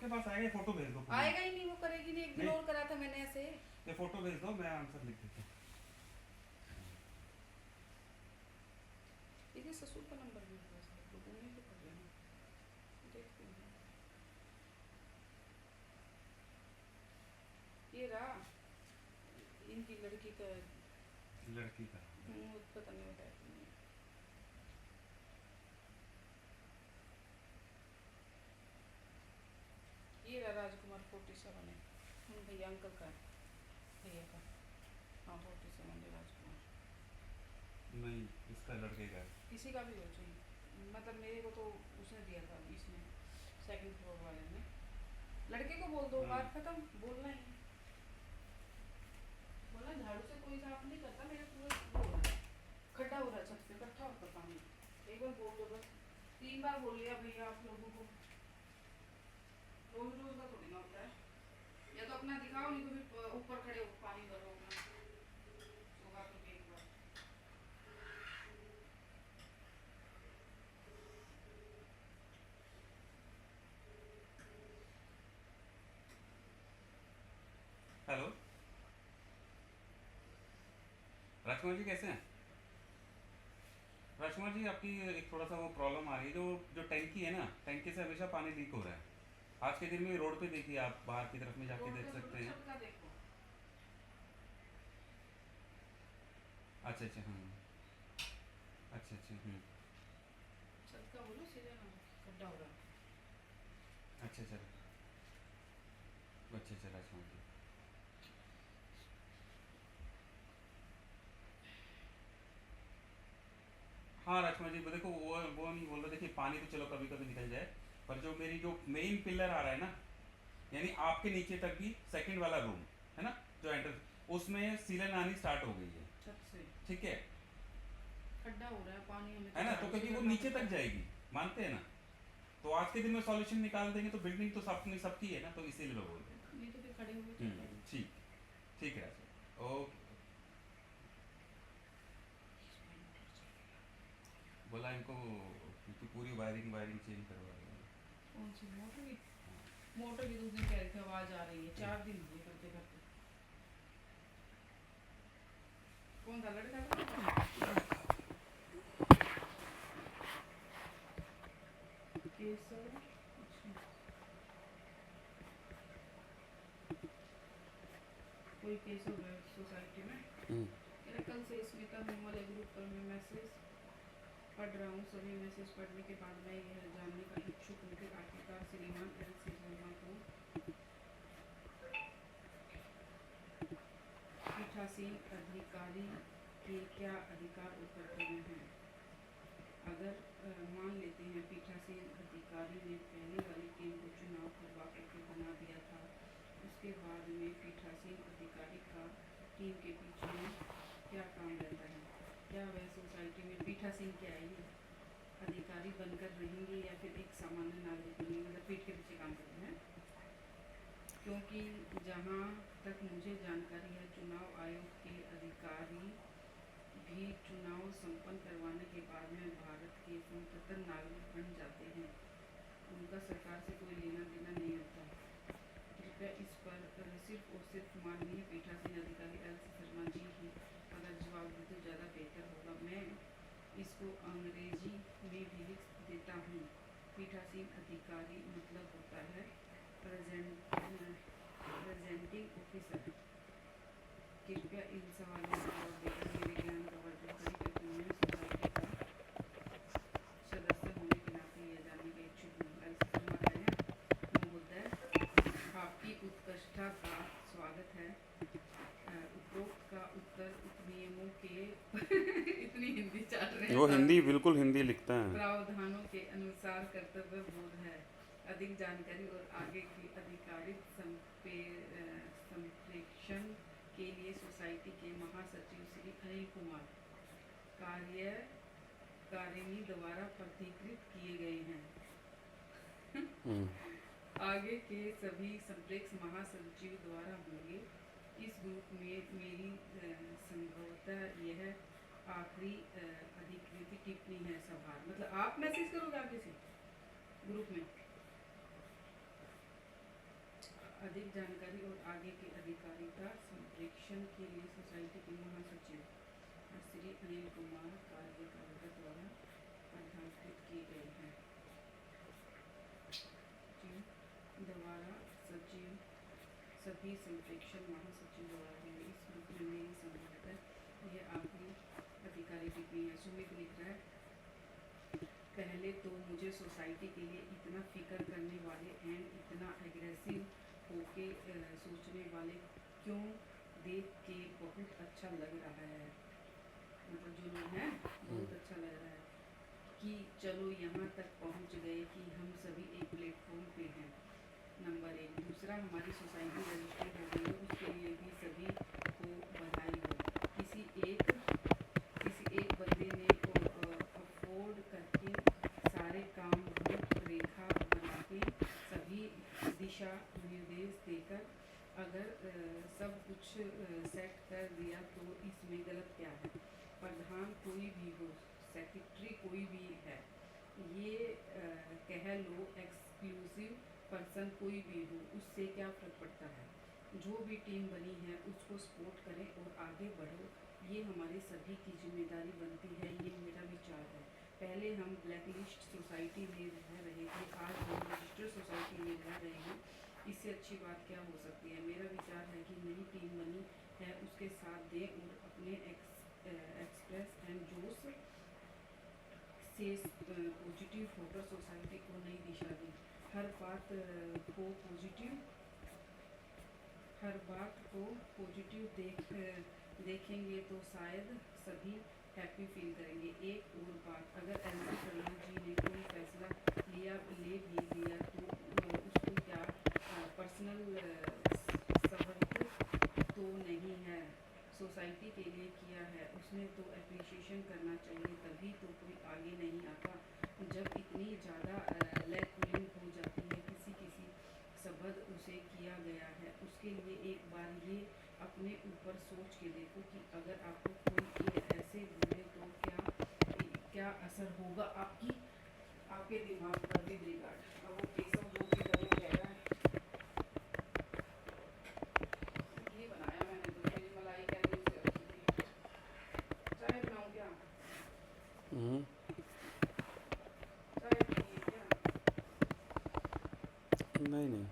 S3: आपके पास आएगा, फोटो भेज दो।
S4: आएगा ही नहीं, वो करेगी नहीं, इग्नोर करा था मैंने ऐसे।
S3: ये फोटो भेज दो, मैं आंसर लिख देता हूँ।
S4: इसके ससुर का नंबर भी होगा शायद, तो उन्हीं को कर लेना, देखते हैं। ये रहा इनकी लड़की का,
S3: लड़की का
S4: पता नहीं बताया कि नहीं। ये रहा राजकुमार 47 है, भैया अंकल का है, भैया का। हाँ 47 है राजकुमार।
S3: नहीं, इसका लड़के का है।
S4: किसी का भी हो चाहिए, मतलब मेरे को तो उसने दिया था, इसने सेकंड फ्लोर वाले ने। लड़के को बोल दो, बात खत्म, बोलना ही बोलना। झाड़ू से कोई साफ नहीं करता, मेरे पूरे वो हो रहा है, खड्डा हो रहा है छत पे, इकट्ठा होता पानी। एक बार बोल दो बस, 3 बार बोल लिया भैया आप लोगों को, रोज रोज का थोड़ी ना होता है। या तो अपना दिखाओ, नहीं तो फिर ऊपर खड़े हो पानी भरो अपना, होगा तो एक बार।
S3: हेलो राजकुमार जी, कैसे हैं? राजकुमार जी, आपकी एक थोड़ा सा वो प्रॉब्लम आ रही है, जो टैंकी है ना, टैंकी से हमेशा पानी लीक हो रहा है। आज के दिन में रोड पे देखिए, आप बाहर की तरफ में जाके देख सकते हैं।
S4: छत का देखो।
S3: अच्छा अच्छा, हाँ, अच्छा अच्छा,
S4: छत का बोलो सीधे ना, खड्डा हो रहा है।
S3: अच्छा अच्छा, अच्छा अच्छा राजकुमार जी। हाँ राजकुमार जी, देखो वो नहीं बोल रहे, देखिए पानी तो चलो कभी कभी निकल जाए, पर जो मेरी जो मेन पिलर आ रहा है ना, यानी आपके नीचे तक भी सेकंड वाला रूम है ना, जो एंटर, उसमें सीलन आनी स्टार्ट हो गई है
S4: छत से
S3: ठीक है
S4: खड्डा हो रहा है, पानी हमें
S3: है ना, तो क्योंकि वो नीचे तक जाएगी, मानते हैं ना, तो आज के दिन में सॉल्यूशन निकाल देंगे, तो बिल्डिंग तो सबकी सबकी है ना, तो इसीलिए मैं बोल रहा
S4: नहीं तो फिर खड़े हुए
S3: हूँ।
S4: चल रहे।
S3: ठीक, ठीक है राजकुमार, ओके। बोला इनको कि पूरी वायरिंग वायरिंग चेंज करवा देंगे।
S4: कौन सी मोटर की? मोटर की तो उस दिन कह रहे थे आवाज आ रही है, 4 दिन हुए करते करते। कौन था लड़का था? केसर। अच्छा। कोई केस हो गया सोसाइटी में। मेरा कल से स्मिता वाले ग्रुप पर मैं मैसेज पढ़ रहा हूँ। सभी मैसेज पढ़ने के बाद मैं यह जानने का इच्छुक हूँ कि आखिरकार श्रीमान एल.सी. वर्मा को पीठासीन अधिकारी के क्या अधिकार और कर्तव्य हैं। अगर मान लेते हैं पीठासीन अधिकारी ने पहले वाली टीम को चुनाव करवा करके बना दिया था, उसके बाद में पीठासीन अधिकारी का टीम के पीछे में क्या काम रहता है? क्या वह सोसाइटी में पीठासीन के आएंगे अधिकारी बनकर रहेंगे या फिर एक सामान्य नागरिक बनेंगे, मतलब पीठ के पीछे काम करते हैं? क्योंकि जहाँ तक मुझे जानकारी है, चुनाव आयोग के अधिकारी भी चुनाव संपन्न करवाने के बाद में भारत के स्वतंत्र नागरिक बन जाते हैं, उनका सरकार से कोई लेना देना नहीं होता। कृपया इस पर सिर्फ और सिर्फ माननीय पीठासीन अधिकारी एल.सी. शर्मा जी ही अगर जवाब दे तो ज़्यादा बेहतर होगा। मैं इसको अंग्रेजी में भी लिख देता हूँ। पीठासीन अधिकारी मतलब होता है प्रेजेंटिंग ऑफिसर। कृपया इन सवालों का जवाब देकर मेरे ज्ञान का वर्धन करें, क्योंकि मैं सोसाइटी का सदस्य होने के नाते यह जानने का इच्छुक हूँ। एल.सी. शर्मा है महोदय, आपकी उत्कृष्टता का स्वागत है। उपरोक्त का उत्तर उपनियमों के इतनी हिंदी चाट रहे हैं,
S3: वो हिंदी बिल्कुल हिंदी लिखता है,
S4: प्रावधानों के अनुसार कर्तव्य बोध है। अधिक जानकारी और आगे की आधिकारिक संप्रेषण के लिए सोसाइटी के महासचिव श्री अनिल कुमार कार्यकारिणी द्वारा प्रधिकृत किए गए हैं। आगे के सभी संप्रेक्ष महासचिव द्वारा होंगे। इस ग्रुप में मेरी संभवतः यह आखिरी अधिकृत टिप्पणी है। सवाल मतलब आप मैसेज करोगे आगे से ग्रुप में? अधिक जानकारी और आगे के अधिकारिता संप्रेषण के लिए सोसाइटी के महासचिव श्री अनिल कुमार कार्यकारिता द्वारा पदांकित किए गए हैं। द्वारा सचिव सभी संप्रेषण महासचिव द्वारा इस ग्रुप में मेरी संभवतः यह आखिरी अधिकारी टिप्पणी है। सुमित लिख रहा है, पहले तो मुझे सोसाइटी के लिए इतना फिक्र करने वाले एंड इतना एग्रेसिव होके सोचने वाले क्यों देख के बहुत अच्छा लग रहा है। मतलब जो लोग हैं बहुत अच्छा लग रहा है कि चलो यहाँ तक पहुँच गए कि हम सभी एक प्लेटफॉर्म पे हैं। नंबर 1। दूसरा, हमारी सोसाइटी रजिस्टर्ड हो गई है, उसके लिए भी सभी को बधाई हो। किसी एक बंदे ने अफोर्ड करके सारे काम रूपरेखा बना के सभी दिशा निर्देश देकर अगर सब कुछ सेट कर दिया तो इसमें गलत क्या है। प्रधान कोई भी हो, सेक्रेटरी कोई भी है, ये कह लो एक्सक्लूसिव पर्सन कोई भी हो, उससे क्या फ़र्क पड़ता है। जो भी टीम बनी है उसको सपोर्ट करें और आगे बढ़ो, ये हमारे सभी की जिम्मेदारी बनती है। ये मेरा विचार है। पहले हम ब्लैकलिस्ट सोसाइटी में रह रहे थे, आज हम रजिस्टर्ड सोसाइटी में रह रहे हैं। इससे अच्छी बात क्या हो सकती है। मेरा विचार है कि नई टीम बनी है उसके साथ दें और अपने एक्सप्रेस एंड जोश से पॉजिटिव होकर सोसाइटी को नई दिशा दें। हर बात को पॉजिटिव देखेंगे तो शायद सभी हैप्पी फील करेंगे। एक और बात, अगर एलसी प्रधान जी ने कोई फैसला ले भी लिया तो उसको क्या पर्सनल समर्थ तो नहीं है, सोसाइटी के लिए किया है, उसमें तो एप्रिसिएशन करना चाहिए, तभी तो कोई आगे नहीं आता। जब इतनी ज़्यादा लेग पुलिंग हो जाती है किसी सबद उसे किया गया है, उसके लिए एक बार ये अपने ऊपर सोच के देखो कि अगर आपको कोई ऐसे बोले तो क्या असर होगा आपके दिमाग पर भी। रिगार्ड। अब वो केशव जो भी करे कह रहा है, ये बनाया मैंने तो मेरी मलाई कह रही उसे रखी थी। चाय बनाऊँ क्या? चाय पीनी है क्या?
S3: नहीं
S4: हैं?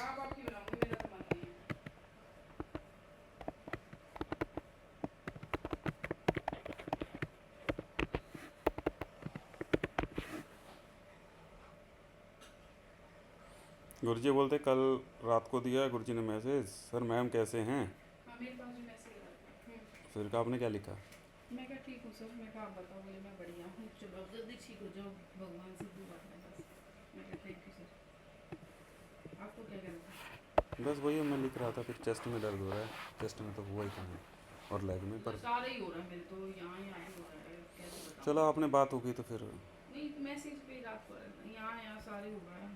S4: आप आपकी बनाऊंगी, मेरा तो मन नहीं है।
S3: गुरुजी बोलते कल रात को दिया गुरुजी ने मैसेज, सर मैम कैसे हैं।
S4: हाँ, मेरे पास भी मैसेज आया था।
S3: फिर का आपने क्या लिखा।
S4: मैं क्या ठीक हूँ सर, मैं कहा आप बताओ। बोले मैं बढ़िया हूँ, चलो अब जल्दी ठीक हो जाओ, भगवान से दुआ है बस। मैं क्या थैंक यू सर। आपको क्या कहना था?
S3: बस वही मैं लिख रहा था, फिर चेस्ट में दर्द हो रहा है, चेस्ट में तो हुआ ही कहाँ है और लेग में, पर
S4: सारे ही हो रहा है मेरे तो, यहाँ ही हो रहा है, कैसे बताऊँ।
S3: चलो आपने बात हो गई तो फिर
S4: नहीं, मैसेज पे रात को यहाँ सारे हो रहा है।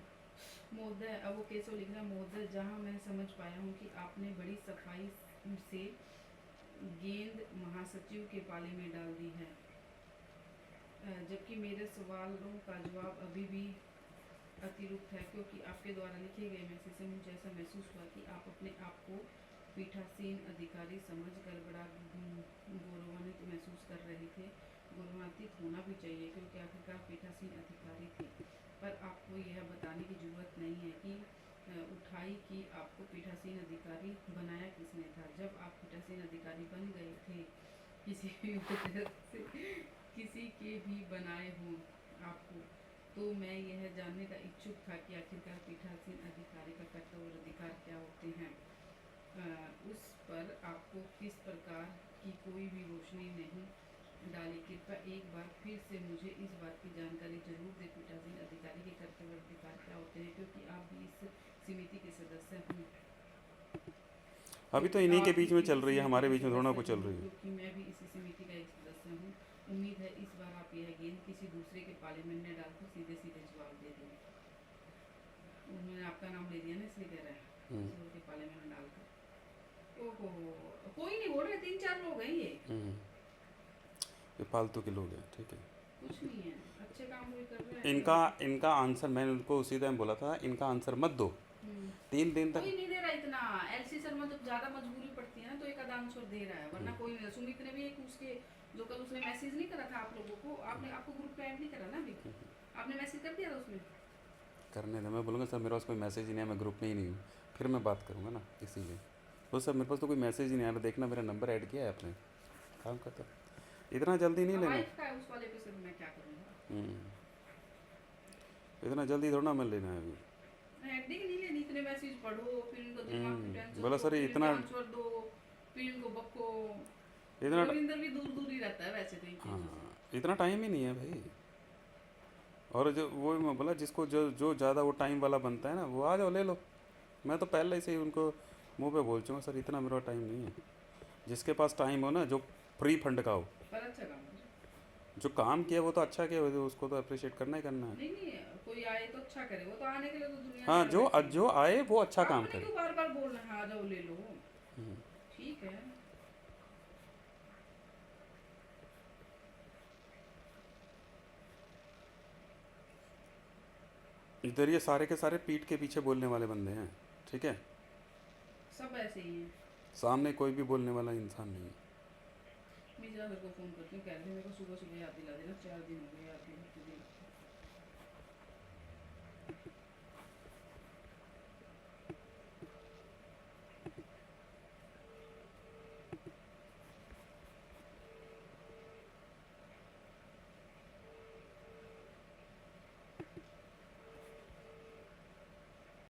S4: मोहदय, अब वो कैसे लिख रहा है, मोहदय जहाँ मैं समझ पाया हूँ कि आपने बड़ी सफाई से गेंद महासचिव के पाले में डाल दी है, जबकि मेरे सवालों का जवाब अभी भी अतिरिक्त है, क्योंकि आपके द्वारा लिखे गए मैसेज से मुझे ऐसा महसूस हुआ कि आप अपने आप को पीठासीन अधिकारी समझकर बड़ा गौरवान्वित महसूस कर रहे थे। गौरवान्वित होना भी चाहिए, क्योंकि आखिरकार पीठासीन अधिकारी थे, पर आपको यह बताने की जरूरत नहीं है कि उठाई कि आपको पीठासीन अधिकारी बनाया किसने था। जब आप पीठासीन अधिकारी बन गए थे, किसी भी वजह से किसी के भी बनाए हों आपको, तो मैं यह जानने का इच्छुक था कि आखिरकार पीठासीन अधिकारी का कर्तव्य और अधिकार क्या होते हैं। उस पर आपको किस प्रकार की कोई भी रोशनी नहीं डाली। कृपया एक बार फिर से मुझे इस बात की जानकारी जरूर दें, पीठासीन अधिकारी के कर्तव्य और अधिकार क्या होते हैं, क्योंकि आप भी इस समिति के सदस्य हैं।
S3: अभी तो इन्हीं के बीच में चल रही है, हमारे बीच में थोड़ा ना कुछ चल रही है।
S4: क्योंकि मैं भी इसी समिति का एक सदस्य हूँ। उम्मीद है इस बार आप यह गेंद किसी दूसरे के पार्लियामेंट में डालकर सीधे जवाब दे देंगे। उन्होंने आपका नाम ले दिया ना, इसलिए कह रहा है किसी और के पार्लियामेंट में डालकर। ओहो, कोई नहीं बोल रहे, 3-4 लोग हैं ये
S3: फालतू के लोग हैं, ठीक है।
S4: कुछ नहीं है। अच्छा अच्छे काम भी कर रहे हैं।
S3: इनका आंसर मैंने उनको उसी टाइम बोला था, इनका आंसर मत दो, 3 दिन तक।
S4: कोई नहीं दे रहा इतना। एलसी शर्मा जब ज्यादा मजबूरी पड़ती है ना तो एक आध आंसर दे रहा है, वरना कोई नहीं। सुमित ने भी एक उसके जो कल उसने मैसेज नहीं करा था आप लोगों को, आपने आपको ग्रुप पे ऐड नहीं करा ना अभी, आपने मैसेज कर दिया था उसमें।
S3: करने दे, मैं बोलूँगा सर मेरे पास कोई मैसेज ही नहीं है, मैं ग्रुप में ही नहीं हूँ, फिर मैं बात करूँगा ना इसीलिए। तो सर मेरे पास तो कोई मैसेज ही नहीं आ रहा, देखना मेरा नंबर ऐड किया है आपने, काम करता। इतना जल्दी नहीं लेना,
S4: वाइफ का है उस वाले पे सर, मैं क्या करूँगा।
S3: इतना जल्दी थोड़ा मैं लेना है अभी।
S4: हेडेक नहीं लेनी, इतने मैसेज पढ़ो फिर इनको दिमाग की टेंशन
S3: बोला
S4: लो,
S3: सर
S4: फिर
S3: इतना
S4: आंसर दो, फिर इनको बक्को।
S3: इतना
S4: रविंदर भी दूर दूर ही रहता है वैसे तो इन चीज़ों से।
S3: हाँ, इतना टाइम ही नहीं है भाई। और जो वो मैं बोला जिसको जो जो ज़्यादा वो टाइम वाला बनता है ना, वो आ जाओ ले लो। मैं तो पहले से ही उनको मुंह पे बोल चुका, सर इतना मेरा टाइम नहीं है। जिसके पास टाइम हो ना, जो फ्री फंड का हो,
S4: पर अच्छा काम है।
S3: जो काम किया वो तो अच्छा किया, वो उसको तो अप्रिशिएट करना ही करना है।
S4: नहीं नहीं, कोई आए तो अच्छा करे, वो तो आने के लिए तो दुनिया
S3: हाँ,
S4: में
S3: जो
S4: बैठी है।
S3: जो आए वो अच्छा काम
S4: आपने
S3: करे।
S4: क्यों बार बार बोलना है आ जाओ ले लो। ठीक है।
S3: इधर ये सारे के सारे पीठ के पीछे बोलने वाले बंदे हैं, ठीक है।
S4: सब ऐसे ही हैं।
S3: सामने कोई भी बोलने वाला इंसान नहीं है।
S4: मैं जरा मेरे को फ़ोन करती हूँ, कह रही थी मेरे को सुबह सुबह याद दिला देना, 4 दिन हो गए याद नहीं करते।